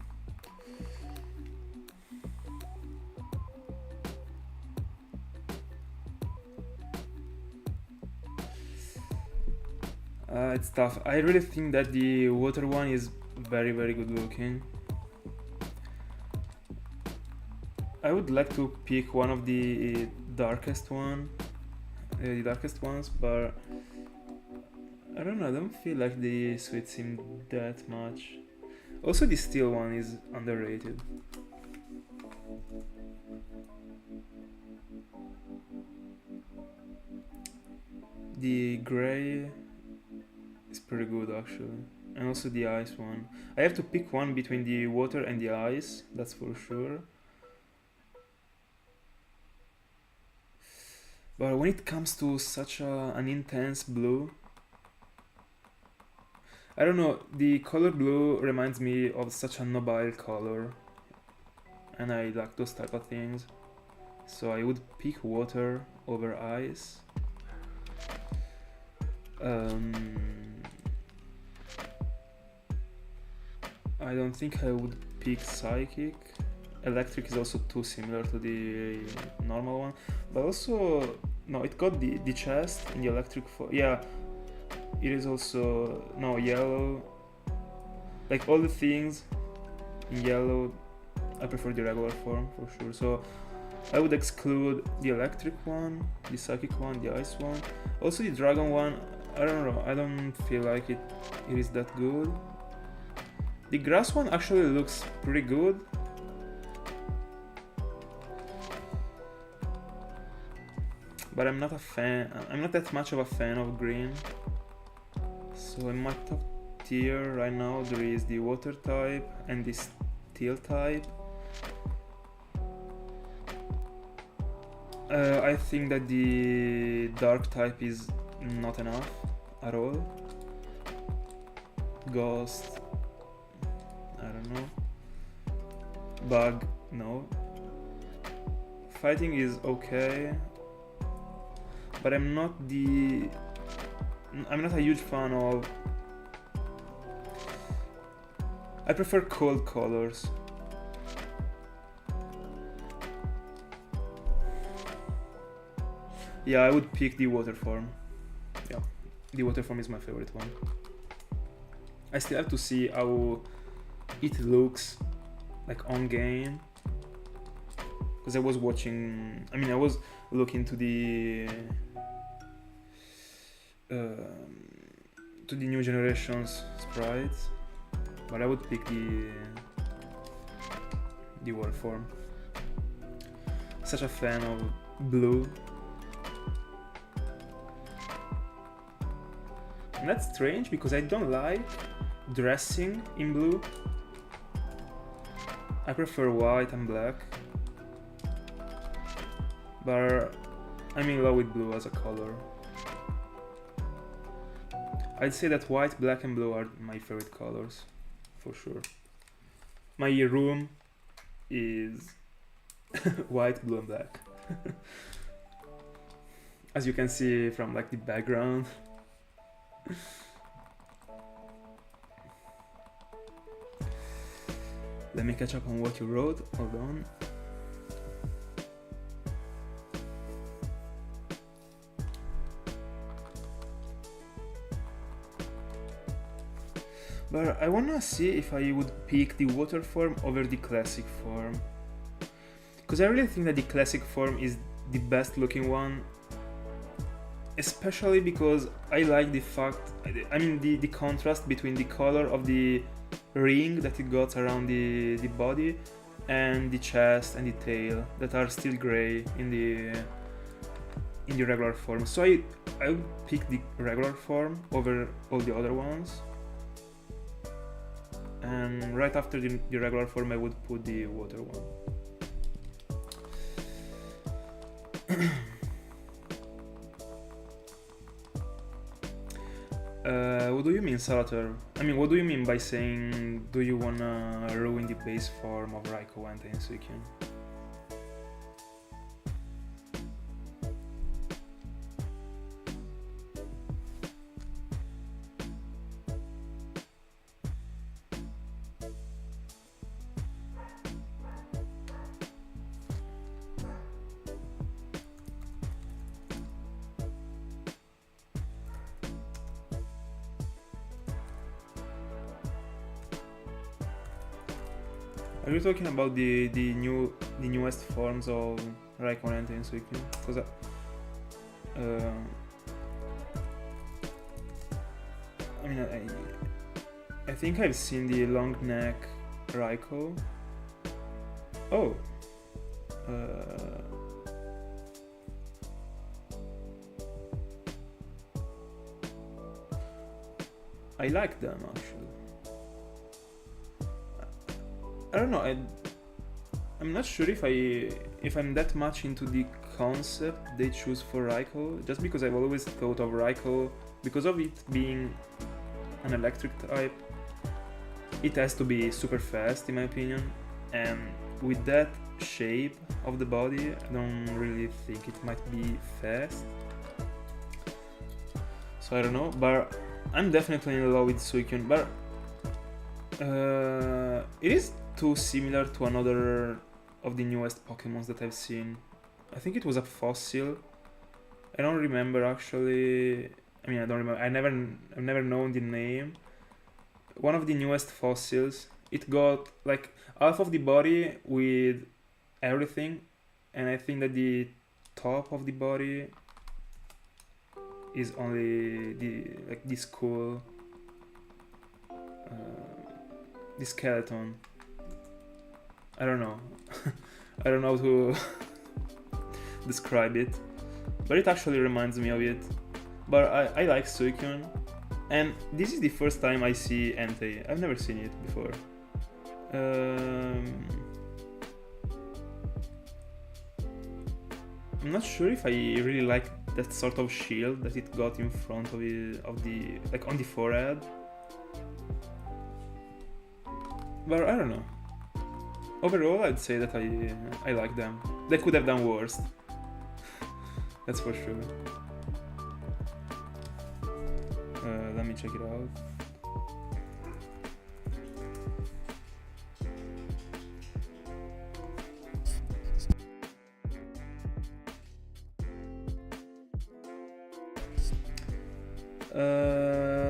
It's tough. I really think that the water one is very good looking. I would like to pick one of the darkest ones, but I don't know, I don't feel like they suits him that much. Also, the steel one is underrated. The gray is pretty good actually, and also the ice one. I have to pick one between the water and the ice, that's for sure. But when it comes to such an intense blue, I don't know, the color blue reminds me of such a noble color, and I like those type of things, so I would pick water over ice. I don't think I would pick psychic. Electric is also too similar to the normal one, but also no, it got the chest in the electric form. Yeah, it is also no yellow. Like all the things in yellow, I prefer the regular form for sure. So I would exclude the electric one, the psychic one, the ice one. Also the dragon one, I don't know, I don't feel like it is that good. The grass one actually looks pretty good. But I'm not a fan, I'm not that much of a fan of green. So in my top tier right now there is the water type and the steel type. I think that the dark type is not enough at all. Ghost, I don't know. Bug, no. Fighting is okay, but I'm not a huge fan of. I prefer cold colors. Yeah, I would pick the water form. Yeah, the water form is my favorite one. I still have to see how it looks like on game, because I was watching. I mean, I was looking to the new generation's sprites, but I would pick the water form. Such a fan of blue. And that's strange because I don't like dressing in blue. I prefer white and black. But I'm in love with blue as a color. I'd say that white, black and blue are my favorite colors, for sure. My room is white, blue and black. As you can see from like the background. Let me catch up on what you wrote, hold on. But I wanna see if I would pick the water form over the classic form. Because I really think that the classic form is the best looking one. Especially because I like the fact, I mean the contrast between the color of the ring that it got around the body and the chest and the tail that are still gray in the regular form. So I would pick the regular form over all the other ones. And right after the regular form I would put the water one. What do you mean, Salater? I mean, what do you mean by saying, do you wanna ruin the base form of Raikou and Tensuikun? Are you talking about the newest forms of Raikou and Entei and Suicune? Because I mean, I think I've seen the long neck Raikou. Oh. I like them actually. I don't know. I'm not sure if I'm that much into the concept they choose for Raikou, just because I've always thought of Raikou, because of it being an electric type, it has to be super fast in my opinion, and with that shape of the body, I don't really think it might be fast. So I don't know, but I'm definitely in love with Suicune, but it is too similar to another of the newest Pokemons that I've seen. I think it was a fossil. I don't remember actually. I mean, I don't remember. I've never known the name. One of the newest fossils. It got like half of the body with everything, and I think that the top of the body is only the skull, the skeleton. I don't know. I don't know how to describe it, but it actually reminds me of it. But I like Suicune, and this is the first time I see Entei. I've never seen it before. I'm not sure if I really like that sort of shield that it got in front of the like on the forehead. But I don't know. Overall, I'd say that I like them. They could have done worse. That's for sure. Let me check it out.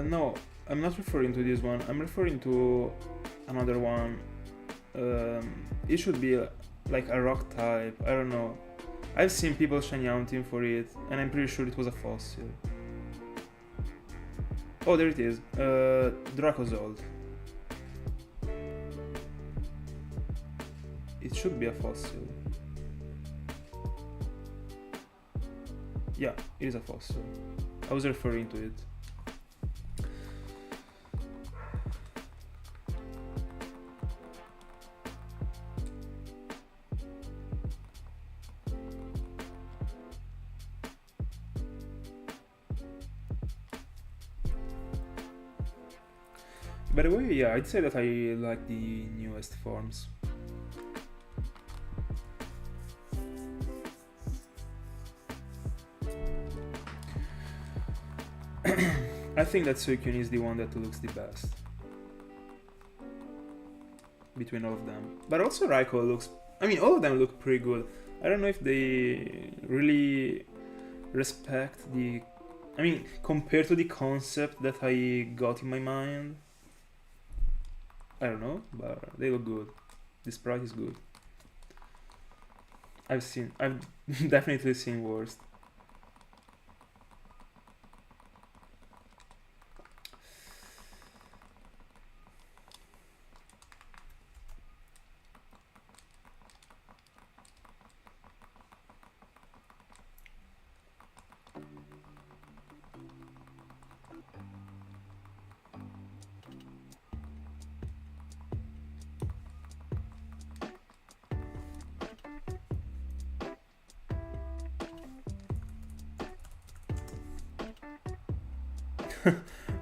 No, I'm not referring to this one. I'm referring to another one. It should be like a rock type. I don't know. I've seen people shinyhunting for it, and I'm pretty sure it was a fossil. Oh, there it is. Dracozold. It should be a fossil. Yeah, it is a fossil. I was referring to it. By the way, yeah, I'd say that I like the newest forms. I think that Suicune is the one that looks the best between all of them. But also Raikou looks... I mean, all of them look pretty good. I don't know if they really respect the... I mean, compared to the concept that I got in my mind, I don't know, but they look good. The sprite is good. I've definitely seen worse.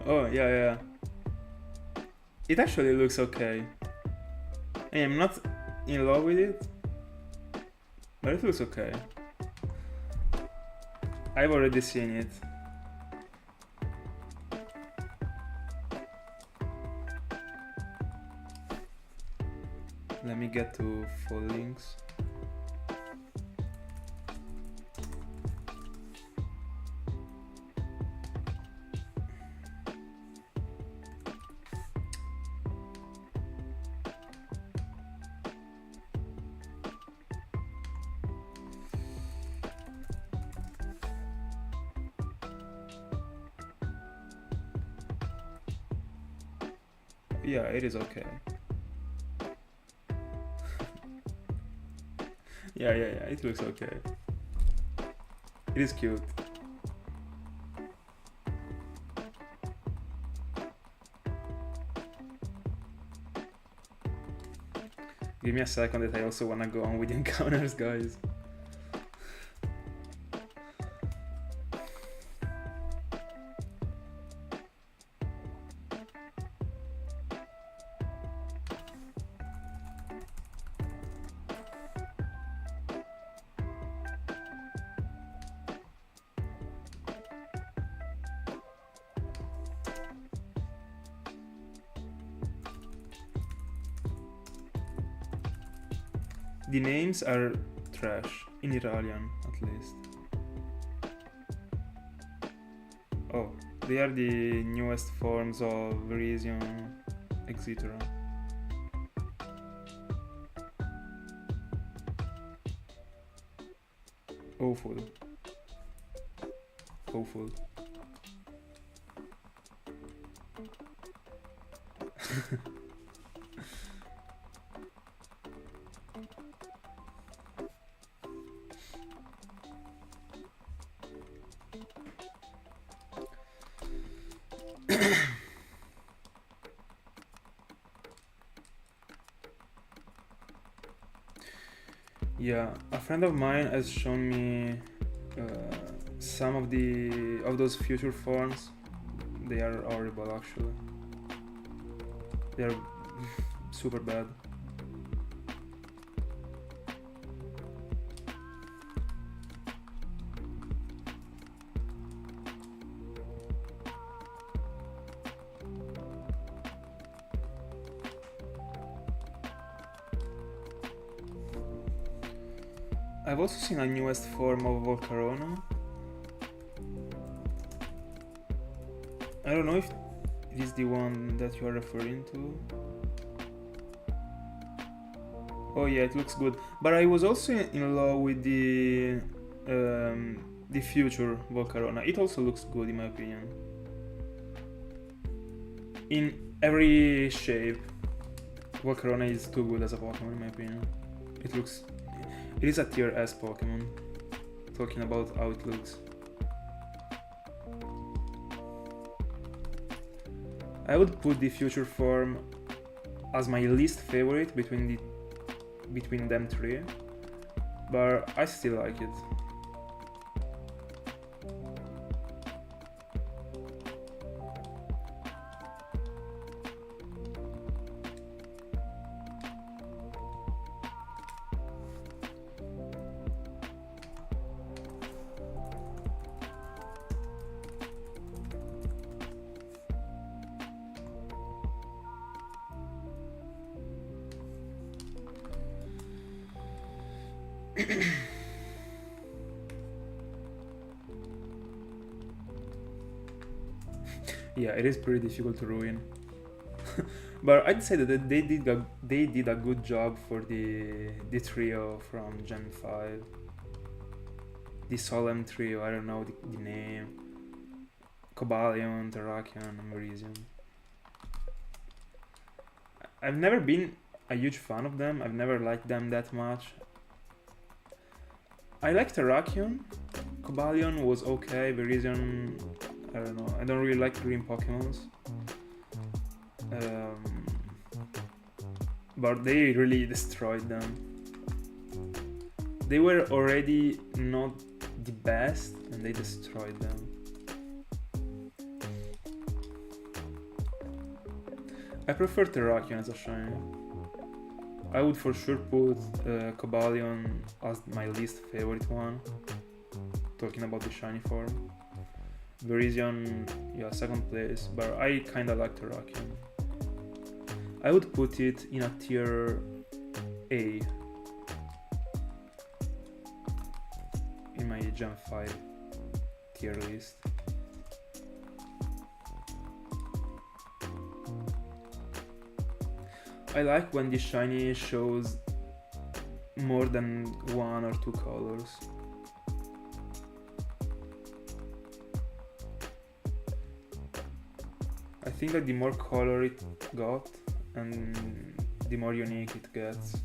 Oh, yeah. It actually looks okay. I am not in love with it, but it looks okay. I've already seen it. Let me get to full links. Yeah, it is okay. Yeah, it looks okay. It is cute. Give me a second that I also wanna go on with the encounters, guys. The names are trash, in Italian at least. Oh, they are the newest forms of Virizion, etc. Awful. Awful. Yeah, a friend of mine has shown me some of those future forms. They are horrible, actually. They are super bad. I've also seen a newest form of Volcarona. I don't know if it is the one that you are referring to. Oh yeah, it looks good. But I was also in love with the future Volcarona. It also looks good in my opinion. In every shape, Volcarona is too good as a Pokemon in my opinion. It is a tier S Pokemon. Talking about how it looks. I would put the future form as my least favorite between them three, but I still like it. Yeah, it is pretty difficult to ruin. But I'd say that they did a good job for the trio from Gen 5. The Solemn trio, I don't know the name. Cobalion, Terrakion, and Virizion. I've never been a huge fan of them. I've never liked them that much. I like Terrakion. Cobalion was okay. Virizion, I don't know. I don't really like green Pokemons. But they really destroyed them. They were already not the best, and they destroyed them. I prefer Terrakion as a shiny. I would for sure put Cobalion as my least favorite one. Talking about the shiny form. Virizion, yeah, second place, but I kinda like Terrakion. I would put it in a tier A in my Gen 5 tier list. I like when the shiny shows more than one or two colors. I think that the more color it got, and the more unique it gets.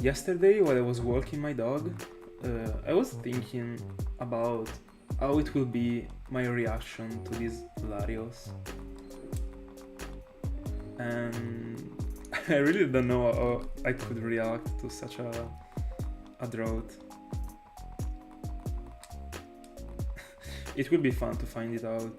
Yesterday, while I was walking my dog, I was thinking about how it will be my reaction to these Latios. And I really don't know how I could react to such a drought. It will be fun to find it out.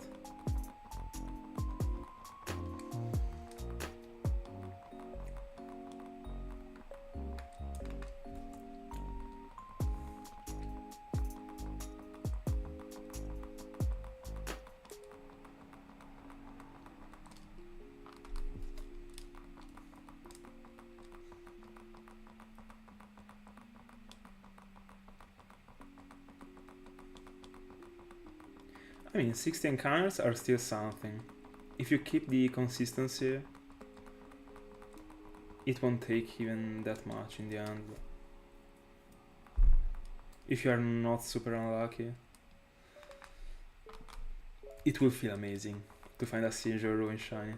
I mean, 60 encounters are still something. If you keep the consistency, it won't take even that much in the end. If you are not super unlucky, it will feel amazing to find a Sinjoro in Shiny.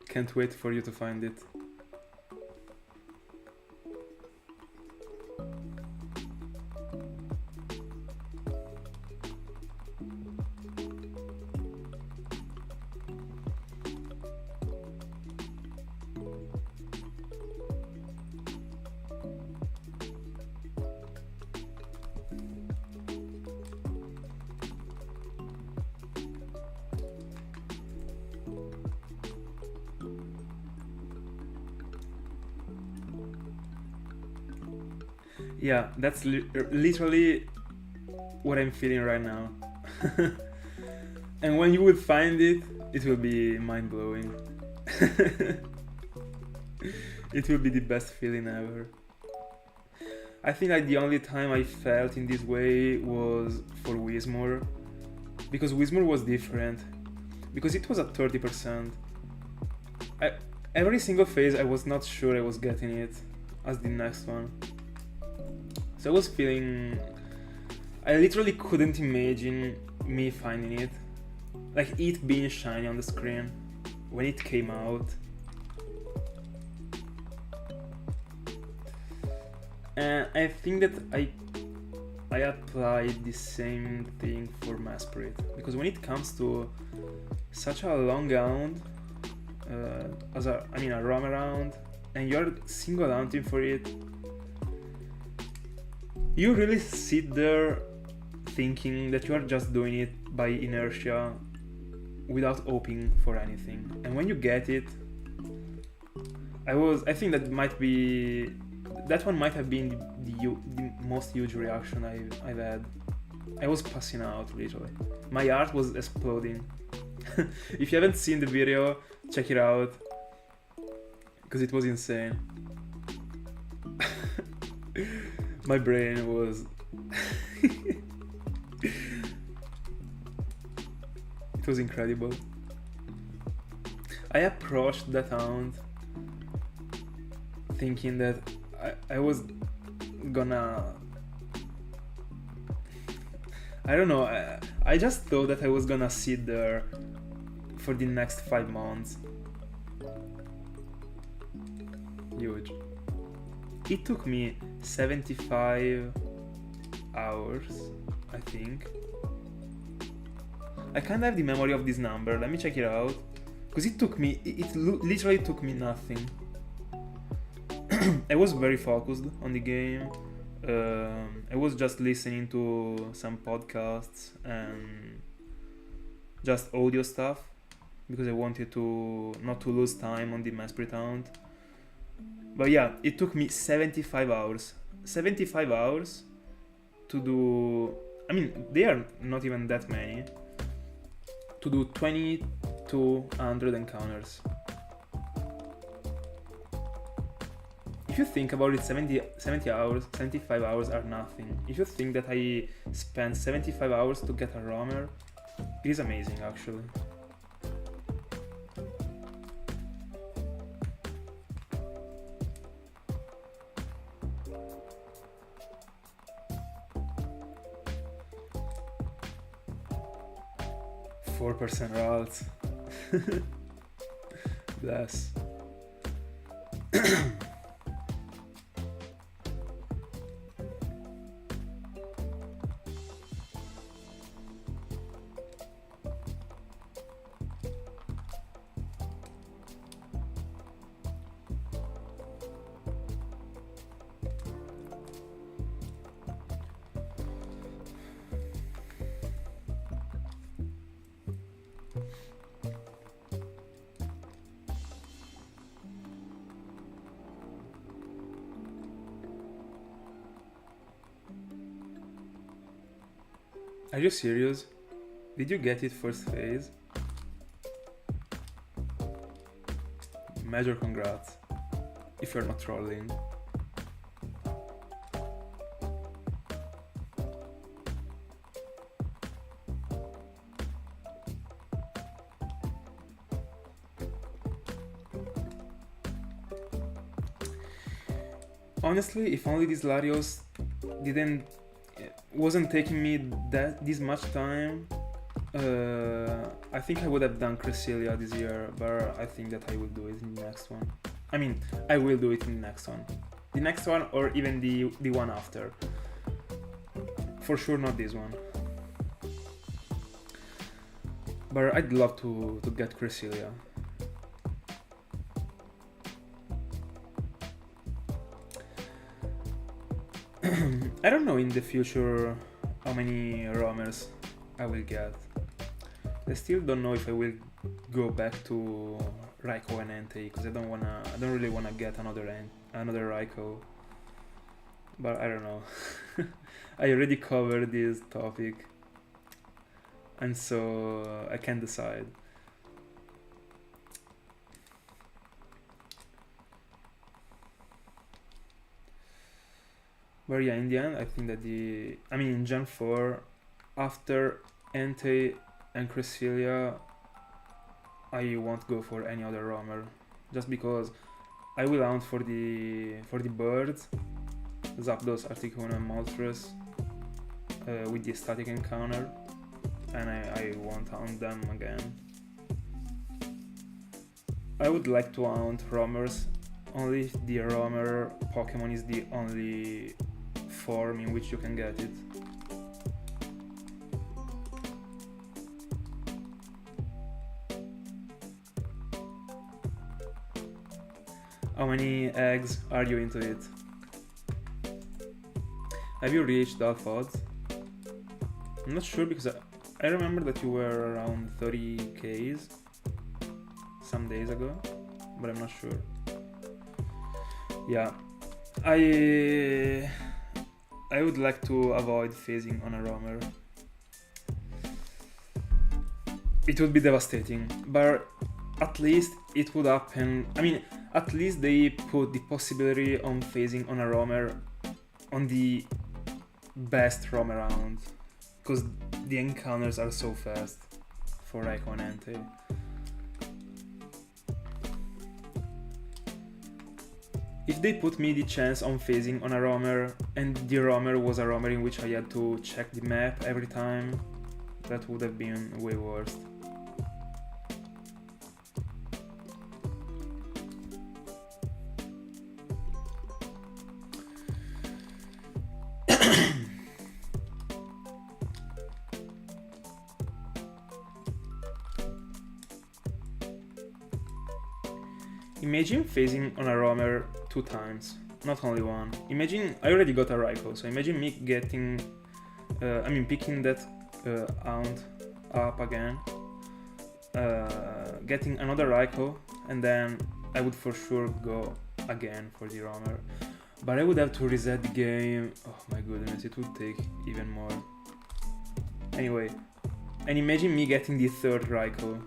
Can't wait for you to find it. Yeah, that's literally what I'm feeling right now. And when you will find it, it will be mind-blowing. It will be the best feeling ever. I think like the only time I felt in this way was for Whismur, because Whismur was different, because it was at 30%. Every single phase I was not sure I was getting it as the next one. So I was feeling, I literally couldn't imagine me finding it, like it being shiny on the screen when it came out. And I think that I applied the same thing for Masprit, because when it comes to such a long round, a roam around, and you're single hunting for it, you really sit there thinking that you are just doing it by inertia without hoping for anything. And when you get it, I think that one might have been the most huge reaction I've had. I was passing out, literally. My heart was exploding. If you haven't seen the video, check it out, because it was insane. My brain was... It was incredible. I approached that hound thinking that I was gonna... I don't know, I just thought that I was gonna sit there for the next 5 months. Huge. It took me 75 hours, I think. I can't have the memory of this number, let me check it out. Because it literally took me nothing. I was very focused on the game. I was just listening to some podcasts and just audio stuff, because I wanted not to lose time on the Masprit Hound. But yeah, it took me 75 hours. 75 hours to do... I mean, they are not even that many. To do 2200 encounters. if you think about it, 70 hours, 75 hours are nothing. If you think that I spent 75 hours to get a roamer, it is amazing actually. %, routes. Bless. Are you serious? Did you get it first phase? Major congrats, if you're not trolling. Honestly, if only this Latios wasn't taking me this much time, I think I would have done Cresselia this year, but I think that I will do it in the next one. I mean, I will do it in the next one. The next one, or even the one after. For sure not this one. But I'd love to get Cresselia. I don't know in the future how many roamers I will get. I still don't know if I will go back to Raikou and Entei, because I don't really wanna get another Raikou. But I don't know. I already covered this topic, and so I can't decide. But yeah, in the end, I think that in Gen 4, after Entei and Cresselia, I won't go for any other roamer, just because I will hunt for the birds, Zapdos, Articuno, and Moltres, with the static encounter, and I won't hunt them again. I would like to hunt roamers only if the roamer Pokemon is the only form in which you can get it. How many eggs are you into it? Have you reached half odds? I'm not sure, because I remember that you were around 30Ks some days ago, but I'm not sure. Yeah, I would like to avoid phasing on a roamer. It would be devastating, but at least it would happen. I mean, at least they put the possibility on phasing on a roamer on the best roamer round, because the encounters are so fast for Raikou and Entei. If they put me the chance on phasing on a roamer, and the roamer was a roamer in which I had to check the map every time, that would have been way worse. Imagine phasing on a roamer 2 times, not only one. Imagine, I already got a Raikou, so imagine me getting, picking that hound up again, getting another Raikou, and then I would for sure go again for the roamer. But I would have to reset the game. Oh my goodness, it would take even more. Anyway, and imagine me getting the 3rd Raikou.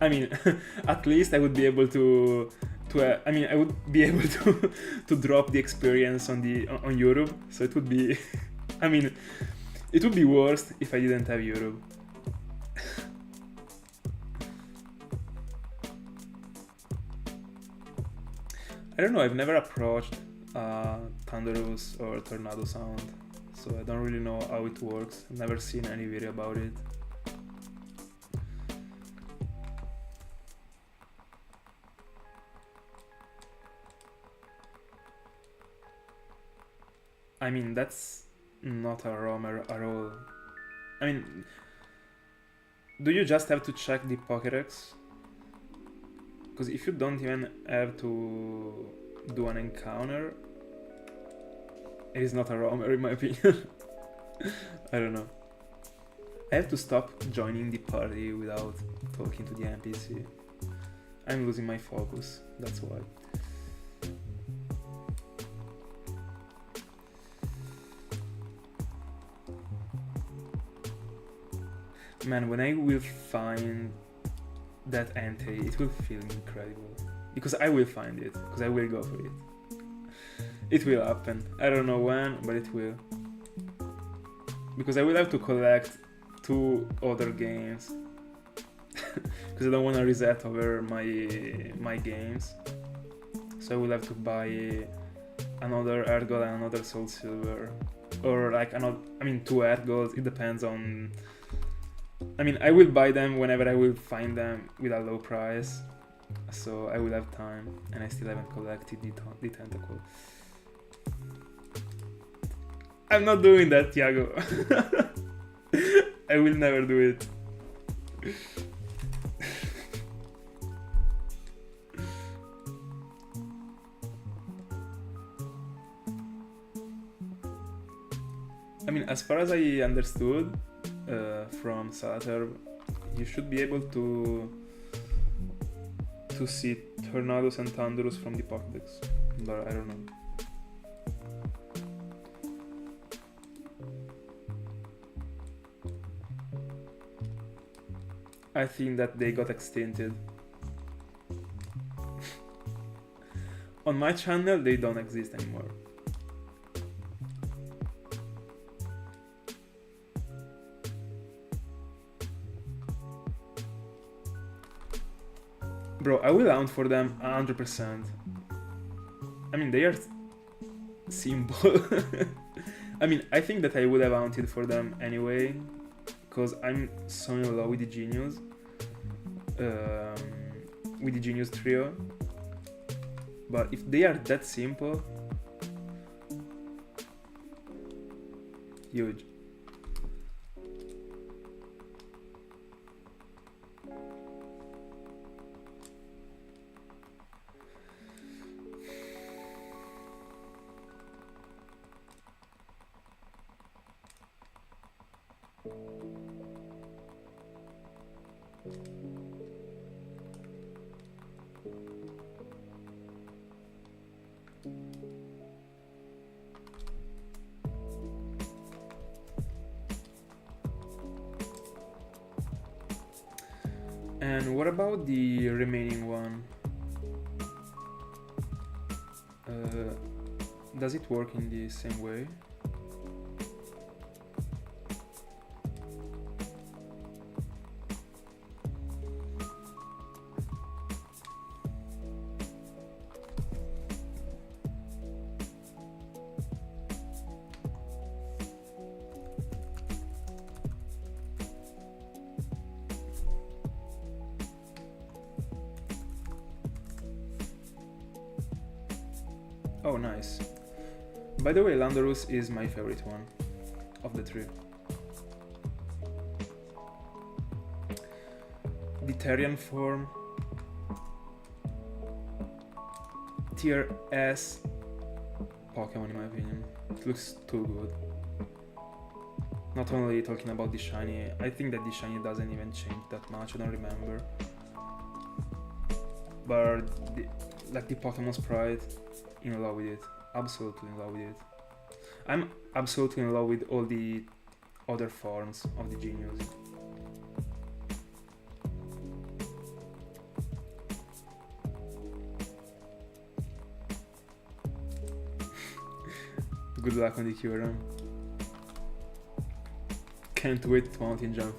I mean, at least I would be able to I mean, I would be able to to drop the experience on Europe, so it would be, I mean, it would be worse if I didn't have Europe. I don't know, I've never approached Thunderous or Tornado Sound, so I don't really know how it works. I've never seen any video about it. I mean, that's not a roamer at all. I mean, do you just have to check the Pokédex? Because if you don't even have to do an encounter, it is not a roamer in my opinion. I don't know. I have to stop joining the party without talking to the NPC. I'm losing my focus, that's why. Man, when I will find that entry, it will feel incredible. Because I will find it, because I will go for it. It will happen. I don't know when, but it will. Because I will have to collect 2 other games. Because I don't want to reset over my games. So I will have to buy another Earth Gold and another Soul Silver. Or like another, I mean 2 Earth Golds, it depends on... I mean, I will buy them whenever I will find them with a low price, so I will have time, and I still haven't collected the Tentacool. I'm not doing that, Thiago. I will never do it. I mean, as far as I understood, from Salater, you should be able to see Tornadoes and Thunderous from the Pokédex, but I don't know. I think that they got extincted. On my channel, they don't exist anymore. Bro, I will hunt for them 100%. I mean, they are simple. I mean, I think that I would have hunted for them anyway, because I'm so in love with the Genius. With the Genius trio. But if they are that simple... Huge. And what about the remaining one? Does it work in the same way? Oh, nice. By the way, Landorus is my favorite one of the 3. The Therian form, tier S Pokemon in my opinion. It looks too good. Not only talking about the shiny, I think that the shiny doesn't even change that much, I don't remember. But like the Pokemon sprite, in love with it. Absolutely in love with it. I'm absolutely in love with all the other forms of the Genius. Good luck on the Kyurem. Can't wait to mount in Gen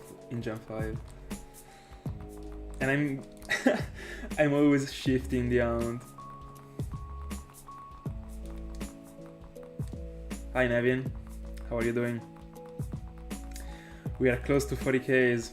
5. And I'm I'm always shifting the Hound. Hi Nevin, how are you doing? We are close to 40Ks.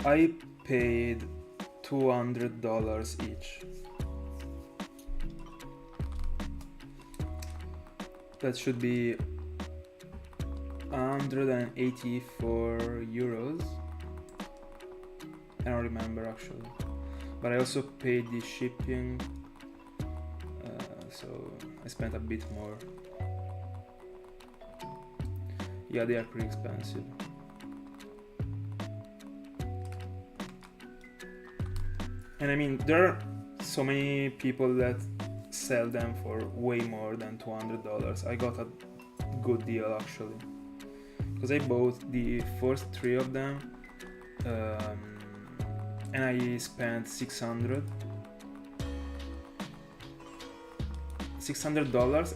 I paid $200 each. That should be 184 euros. I don't remember actually, but I also paid the shipping, so I spent a bit more. Yeah, they are pretty expensive. And I mean, there are so many people that sell them for way more than $200. I got a good deal actually, because I bought the first 3 of them, and I spent $600,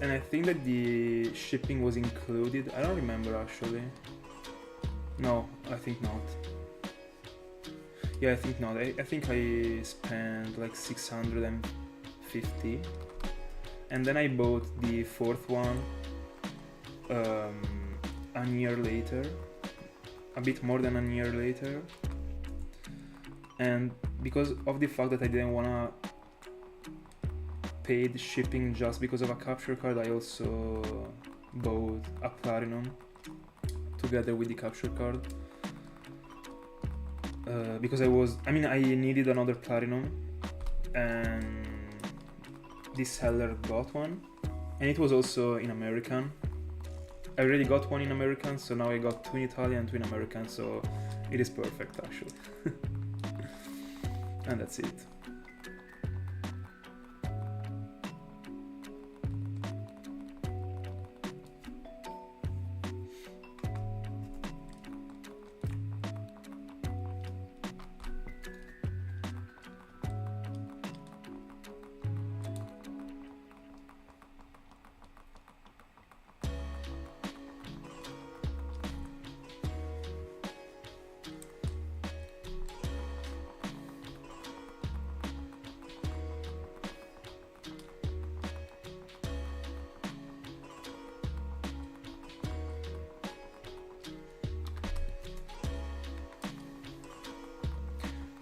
and I think that the shipping was included. I don't remember actually. No, I think not. Yeah, I think not. I think I spent like 650, and then I bought the 4th one a year later, a bit more than a year later, and because of the fact that I didn't wanna pay the shipping just because of a capture card, I also bought a platinum together with the capture card. Because I needed another platinum, and this seller got one, and it was also in American. I already got one in American, so now I got 2 in Italian, 2 in American, so it is perfect actually. And that's it.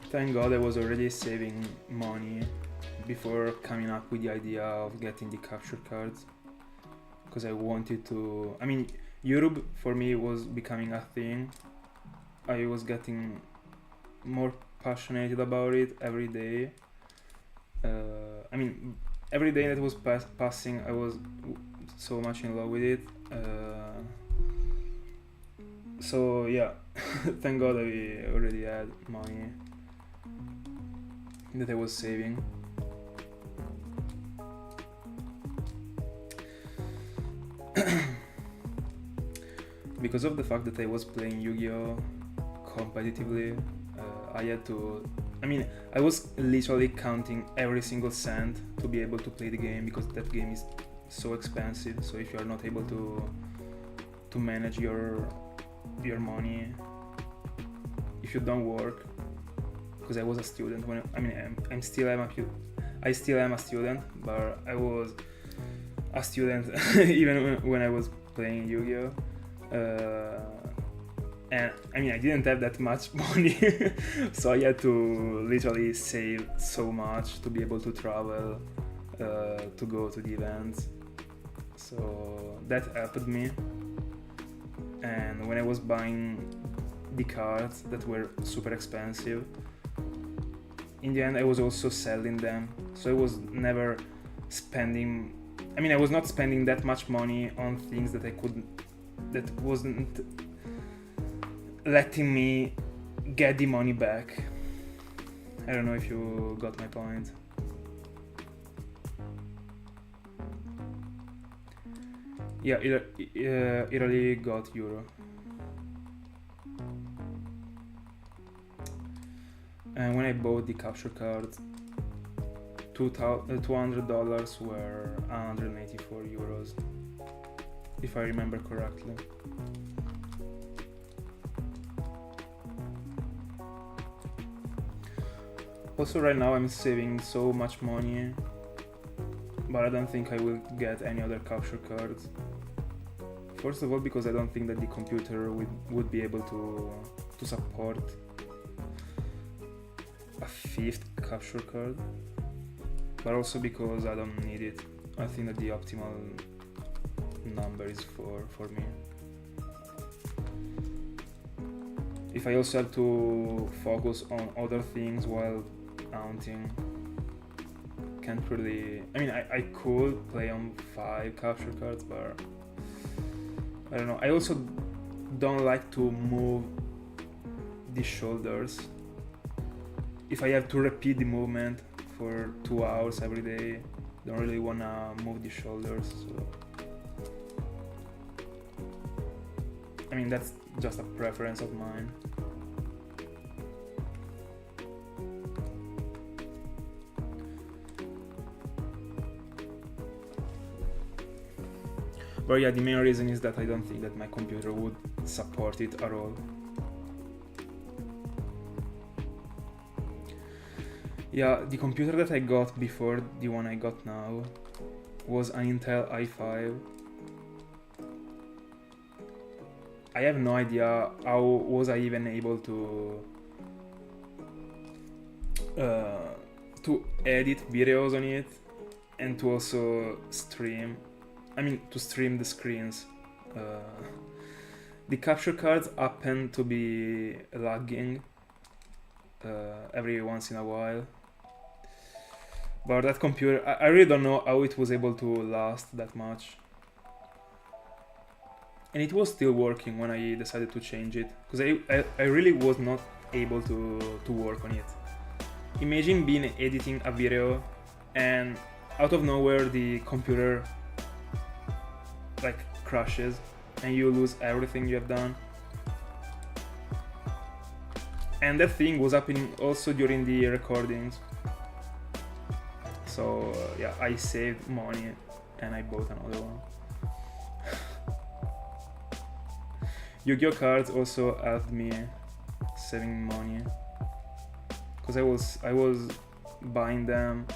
Thank God I was already saving money before coming up with the idea of getting the capture cards, because I wanted to. I mean, Europe for me was becoming a thing. I was getting more passionate about it every day. Every day that was passing, I was so much in love with it. So yeah, thank God I already had money that I was saving. Because of the fact that I was playing Yu-Gi-Oh! Competitively, I had to. I was literally counting every single cent to be able to play the game, because that game is so expensive. So if you are not able to manage your money, if you don't work, because I was a student when I still am a student, but I was a student even when I was playing Yu-Gi-Oh! And I mean, I didn't have that much money, so I had to literally save so much to be able to travel, to go to the events. So that helped me. And when I was buying the cards that were super expensive, in the end I was also selling them. So I was never spending, I mean, I was not spending that much money on things that that wasn't letting me get the money back. I don't know if you got my point. Yeah, Italy got Euro. And when I bought the capture card, $200 were 184 euros, if I remember correctly. Also right now I'm saving so much money, but I don't think I will get any other capture cards. First of all, because I don't think that the computer would be able to support a 5th capture card, but also because I don't need it. I think that the optimal number is for me. If I also have to focus on other things while hunting, can't really, I mean, I could play on 5 capture cards, but I don't know. I also don't like to move the shoulders. If I have to repeat the movement for 2 hours every day, don't really wanna move the shoulders. So I mean, that's just a preference of mine. But yeah, the main reason is that I don't think that my computer would support it at all. Yeah, the computer that I got before the one I got now was an Intel i5. I have no idea how was I even able to edit videos on it and to also stream. I mean, to stream the screens. The capture cards happen to be lagging every once in a while. But that computer, I really don't know how it was able to last that much. And it was still working when I decided to change it, because I really was not able to work on it. Imagine being editing a video and out of nowhere the computer like crashes and you lose everything you have done. And that thing was happening also during the recordings. So yeah, I saved money and I bought another one. Yu-Gi-Oh cards also helped me saving money, because I was buying them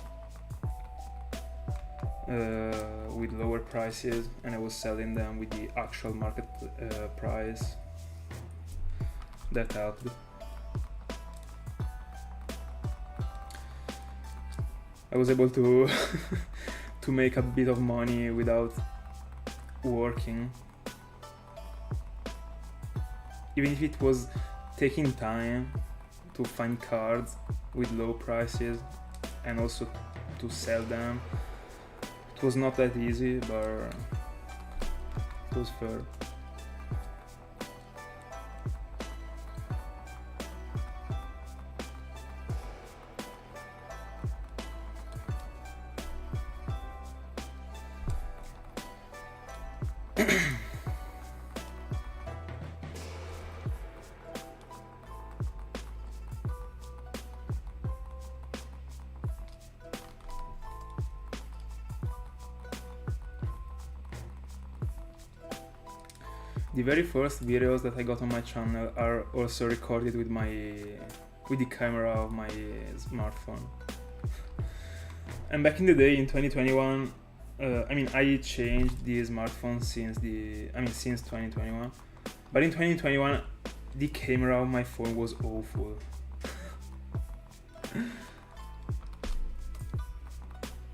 with lower prices and I was selling them with the actual market price. That helped. I was able to to make a bit of money without working, even if it was taking time to find cards with low prices and also to sell them. It was not that easy, but it was fair. The very first videos that I got on my channel are also recorded with the camera of my smartphone. And back in the day, in 2021, I mean, I changed the smartphone since since 2021. But in 2021, the camera of my phone was awful.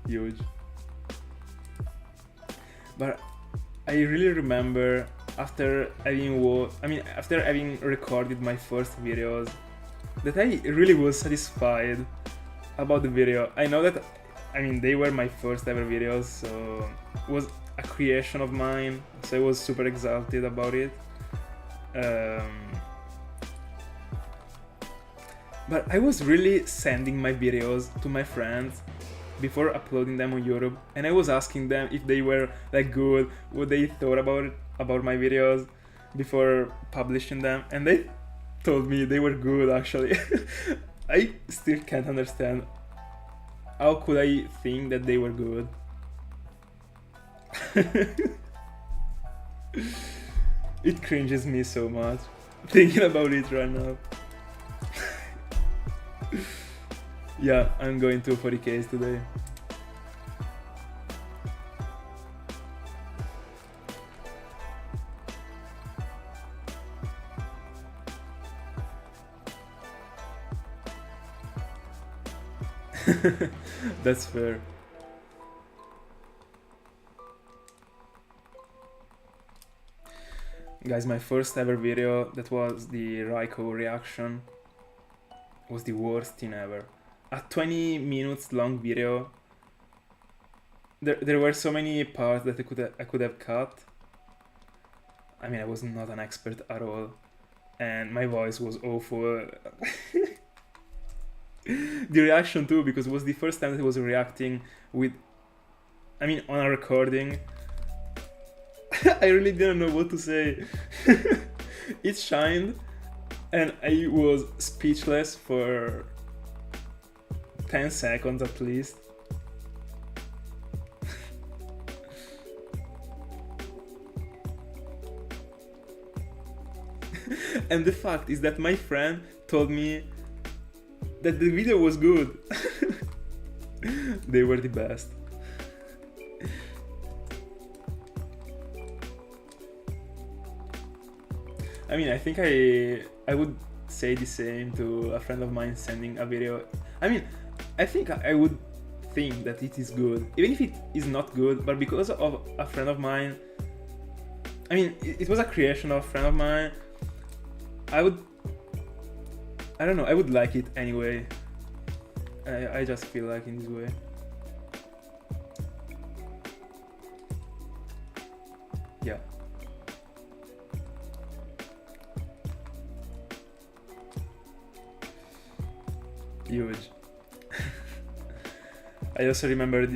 Huge. But I really remember after having recorded my first videos, that I really was satisfied about the video. I know that, they were my first ever videos, so it was a creation of mine, so I was super excited about it. But I was really sending my videos to my friends before uploading them on YouTube, and I was asking them if they were like good, what they thought about my videos before publishing them, and they told me they were good actually. I still can't understand how could I think that they were good. It cringes me so much thinking about it right now. Yeah, I'm going to 40Ks today. That's fair. Guys, my first ever video, that was the Raikou reaction, was the worst thing ever. A 20 minutes long video. There were so many parts that I could have cut. I was not an expert at all, and my voice was awful. The reaction too, because it was the first time that I was reacting with, on a recording. I really didn't know what to say. It shined, and I was speechless for 10 seconds at least. And the fact is that my friend told me that the video was good. They were the best. I think I would say the same to a friend of mine sending a video. I think I would think that it is good, even if it is not good, but because of a friend of mine, it was a creation of a friend of mine, I would like it anyway. I just feel like in this way. Yeah. Huge. I also remember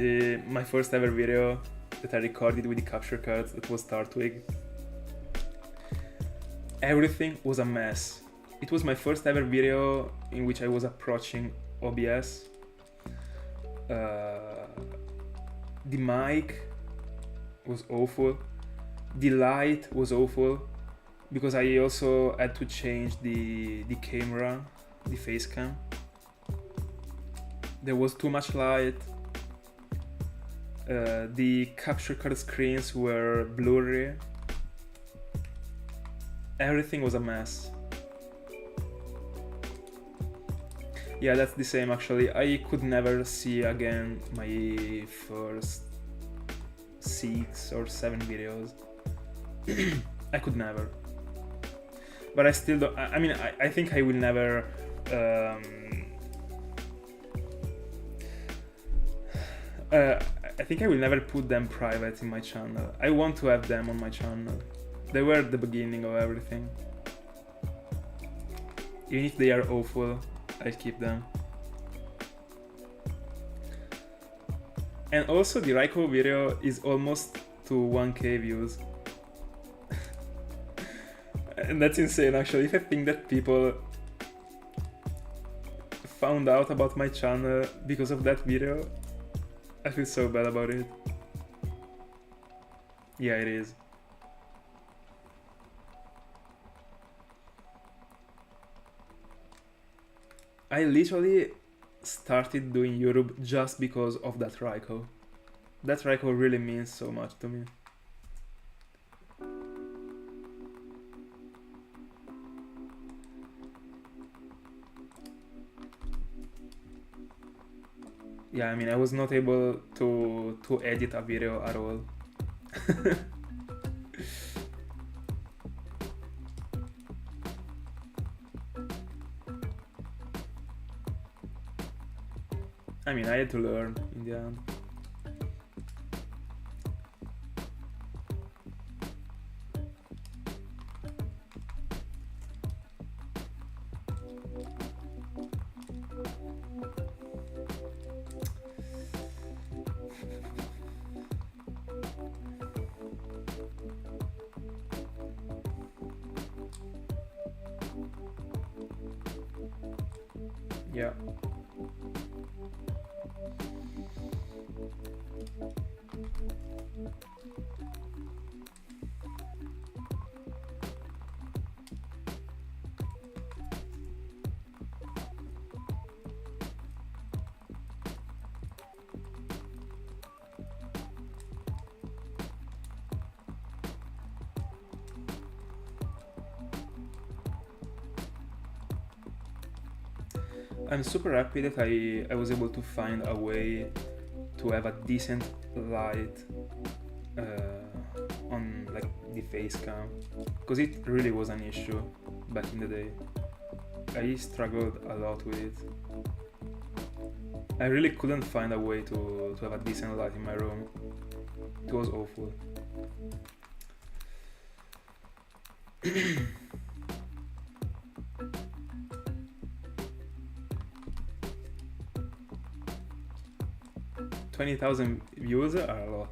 my first ever video that I recorded with the capture cards, that was Tartwig. Everything was a mess. It was my first ever video in which I was approaching OBS. The mic was awful. The light was awful, because I also had to change the camera, the face cam. There was too much light. The capture card screens were blurry. Everything was a mess. Yeah, that's the same actually. I could never see again my first 6 or 7 videos. I could never. But I still don't. I think I will never. I think I will never put them private in my channel. I want to have them on my channel. They were the beginning of everything. Even if they are awful, I keep them. And also the Raikou video is almost to 1K views. And that's insane actually. If I think that people found out about my channel because of that video, I feel so bad about it. Yeah, it is. I literally started doing YouTube just because of that Raikou. That record really means so much to me. Yeah, I mean, I was not able to edit a video at all. I mean, I had to learn in the end. Yeah. I'm super happy that I was able to find a way to have a decent light on like the face cam, because it really was an issue back in the day. I struggled a lot with it. I really couldn't find a way to have a decent light in my room. It was awful. $20,000 views are a lot.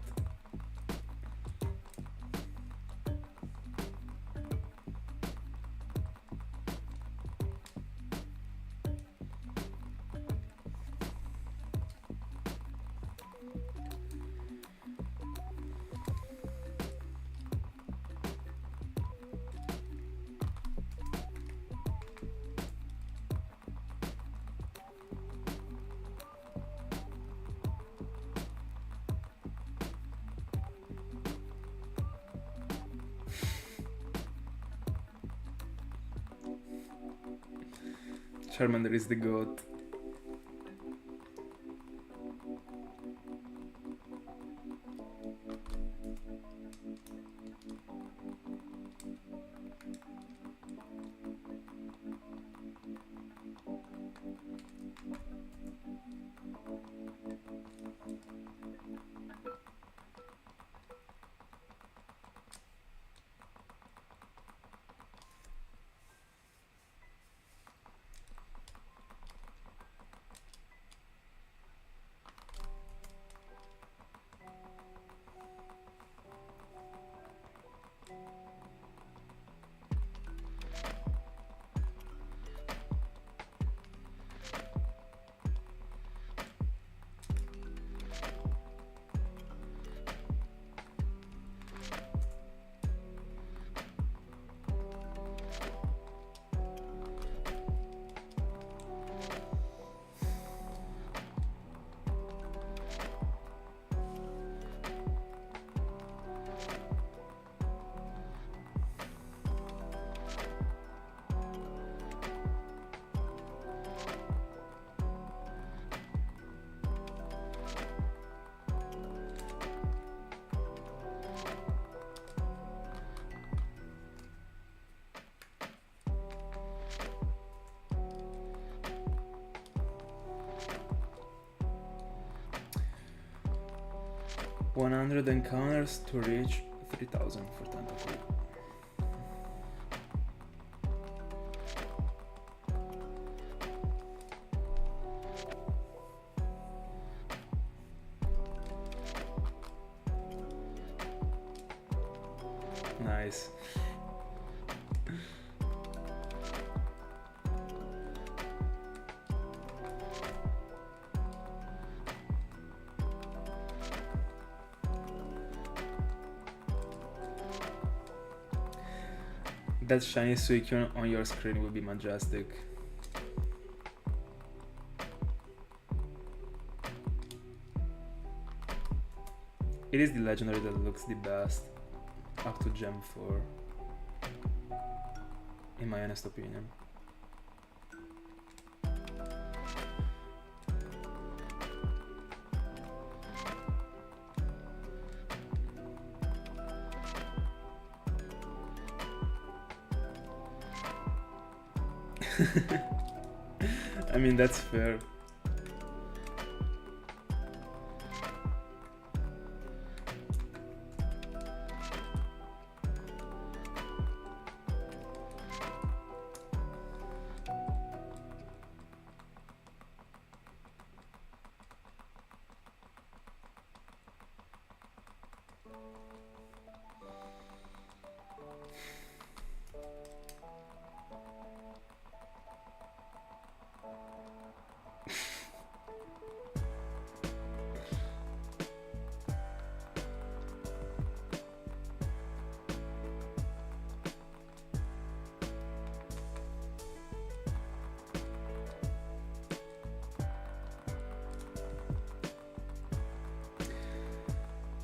Charmander is the goat. $100 encounters to reach 3,000 for Tentacool. Nice. That shiny Suicune on your screen will be majestic. It is the legendary that looks the best up to Gem 4, in my honest opinion. I mean, that's fair.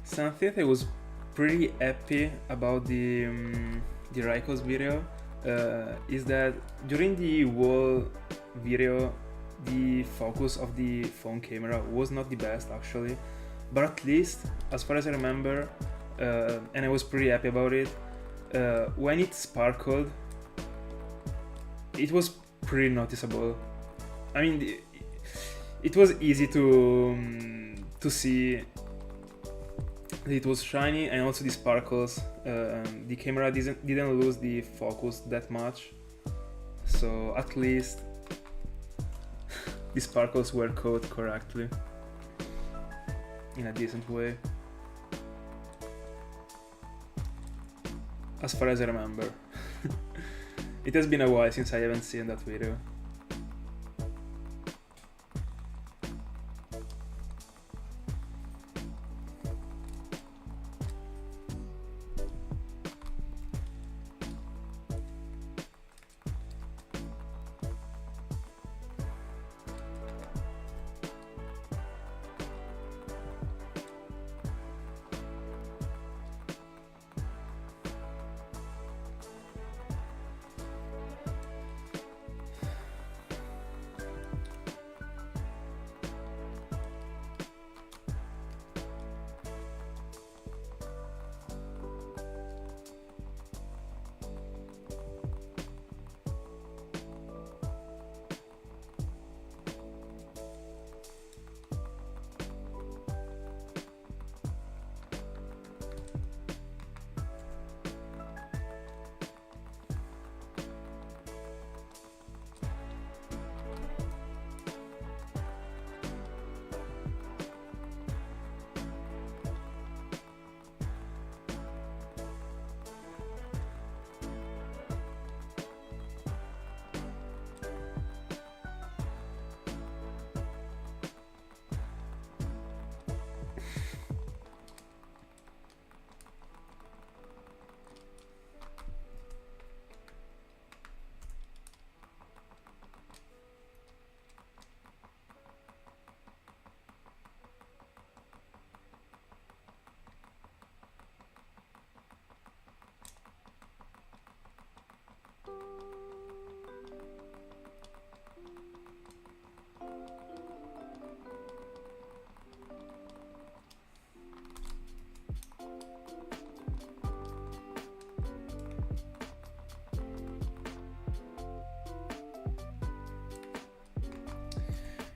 Something I was pretty happy about the Raikou video is that during the whole video the focus of the phone camera was not the best actually, but at least as far as I remember, and I was pretty happy about it, when it sparkled it was pretty noticeable. I mean, it was easy to see it was shiny, and also the sparkles. The camera didn't lose the focus that much, so at least the sparkles were caught correctly in a decent way, as far as I remember. It has been a while since I haven't seen that video.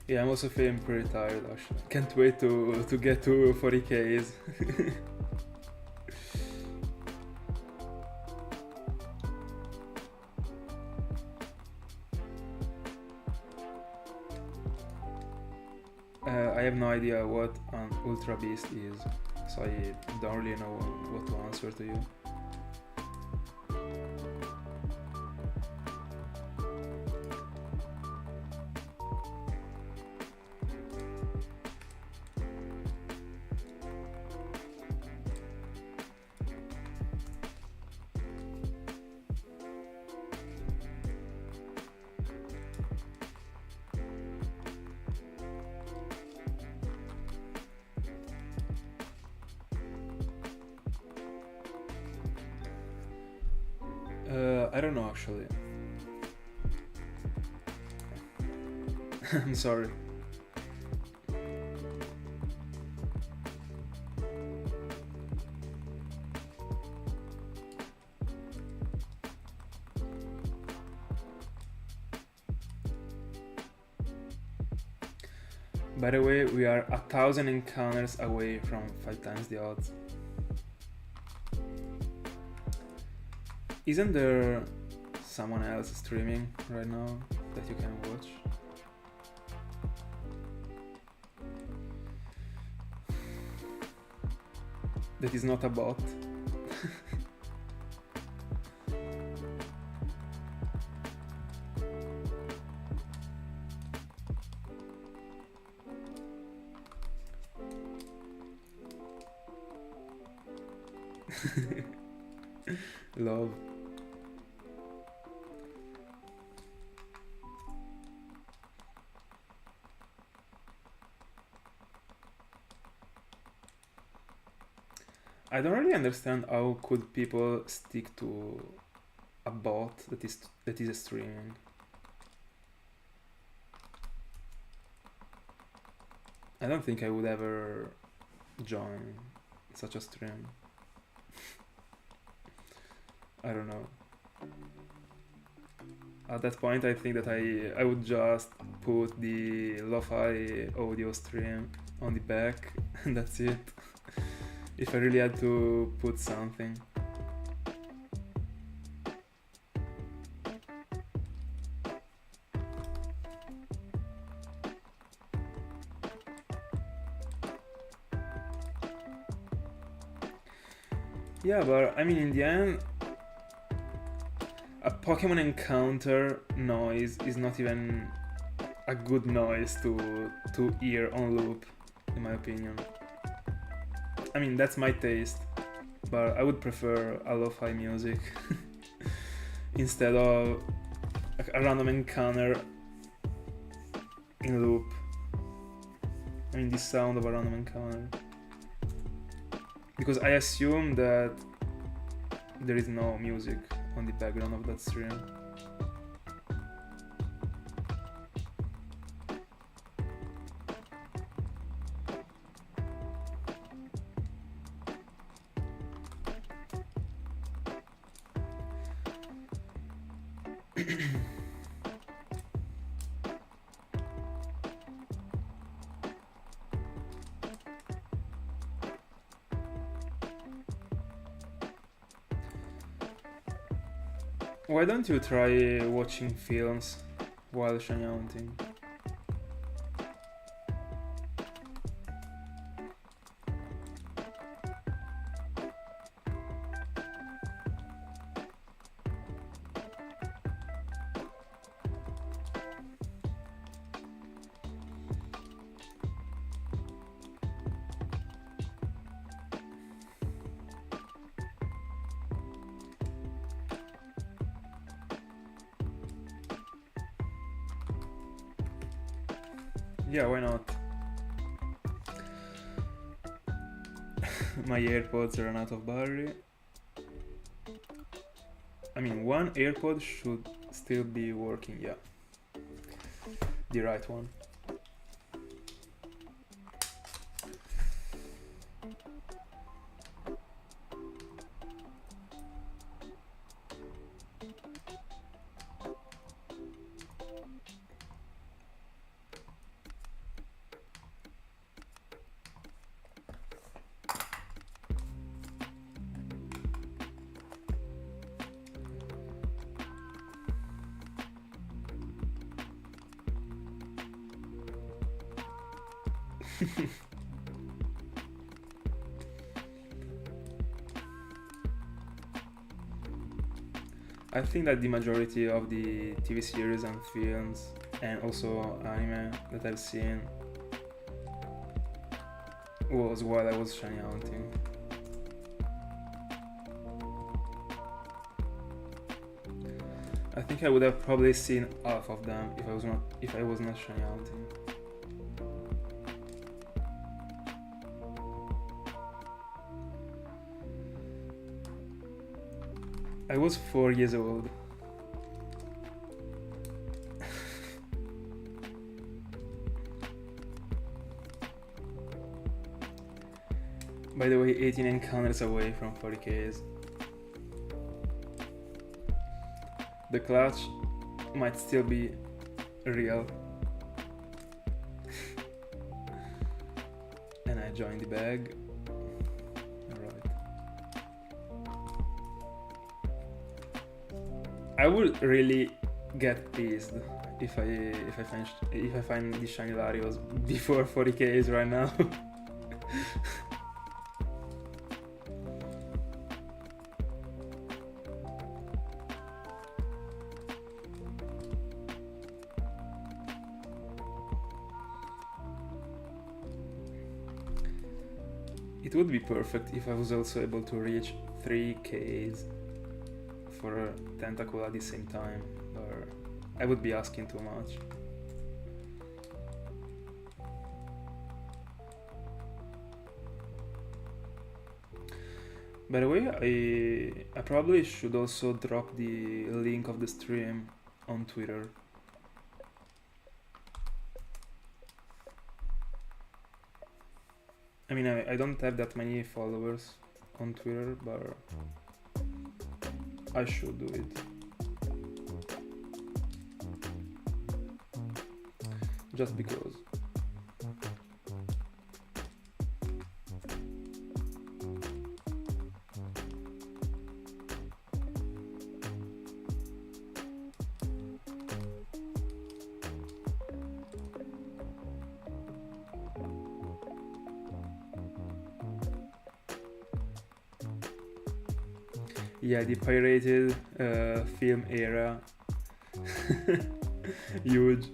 Yeah, I'm also feeling pretty tired actually. Can't wait to get to 40Ks. I have no idea what an Ultra Beast is, so I don't really know what to answer to you. I don't know actually. I'm sorry. By the way, we are 1,000 encounters away from 5 times the odds. Isn't there someone else streaming right now that you can watch? That is not a bot. Love. I don't really understand how could people stick to a bot that is streaming. I don't think I would ever join such a stream. I don't know. At that point, I think that I would just put the lo-fi audio stream on the back and that's it. If I really had to put something. Yeah, but I mean, in the end, a Pokemon encounter noise is not even a good noise to hear on loop, in my opinion. I mean, that's my taste, but I would prefer a lo-fi music instead of a random encounter in loop. I mean, the sound of a random encounter. Because I assume that there is no music on the background of that stream. Why don't you try watching films while shinyhunting? Yeah, why not? My AirPods ran out of battery. I mean, one AirPod should still be working, yeah. The right one. I think that the majority of the TV series and films and also anime that I've seen was while I was shinyhunting. I think I would have probably seen half of them if I was not shinyhunting. I was 4 years old. By the way, 18 encounters away from 40Ks. The clutch might still be real. And I joined the bag. Alright. I would really get pissed if I find the shiny Latios before 40Ks right now. It would be perfect if I was also able to reach 3Ks for a Tentacool at the same time, or I would be asking too much. By the way, I probably should also drop the link of the stream on Twitter. I mean, I don't have that many followers on Twitter, but I should do it. Just because. Yeah, the pirated film era. Huge.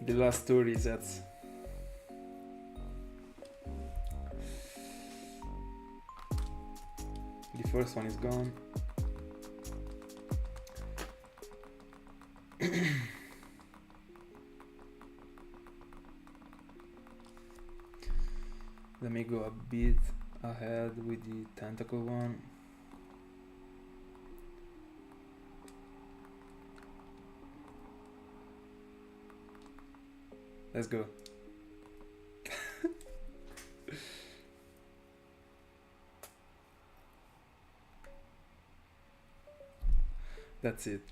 The last 2 resets. The first one is gone. Let me go a bit ahead with the Tentacool one. Let's go. That's it.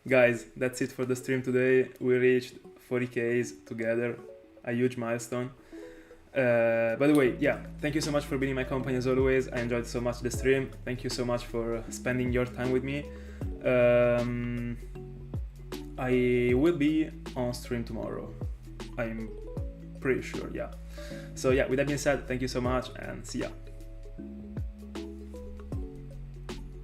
Guys, that's it for the stream today. We reached 40Ks together, a huge milestone. By the way, yeah, thank you so much for being in my company as always. I enjoyed so much the stream. Thank you so much for spending your time with me. I will be on stream tomorrow. I'm pretty sure, yeah. So yeah, with that being said, thank you so much and see ya.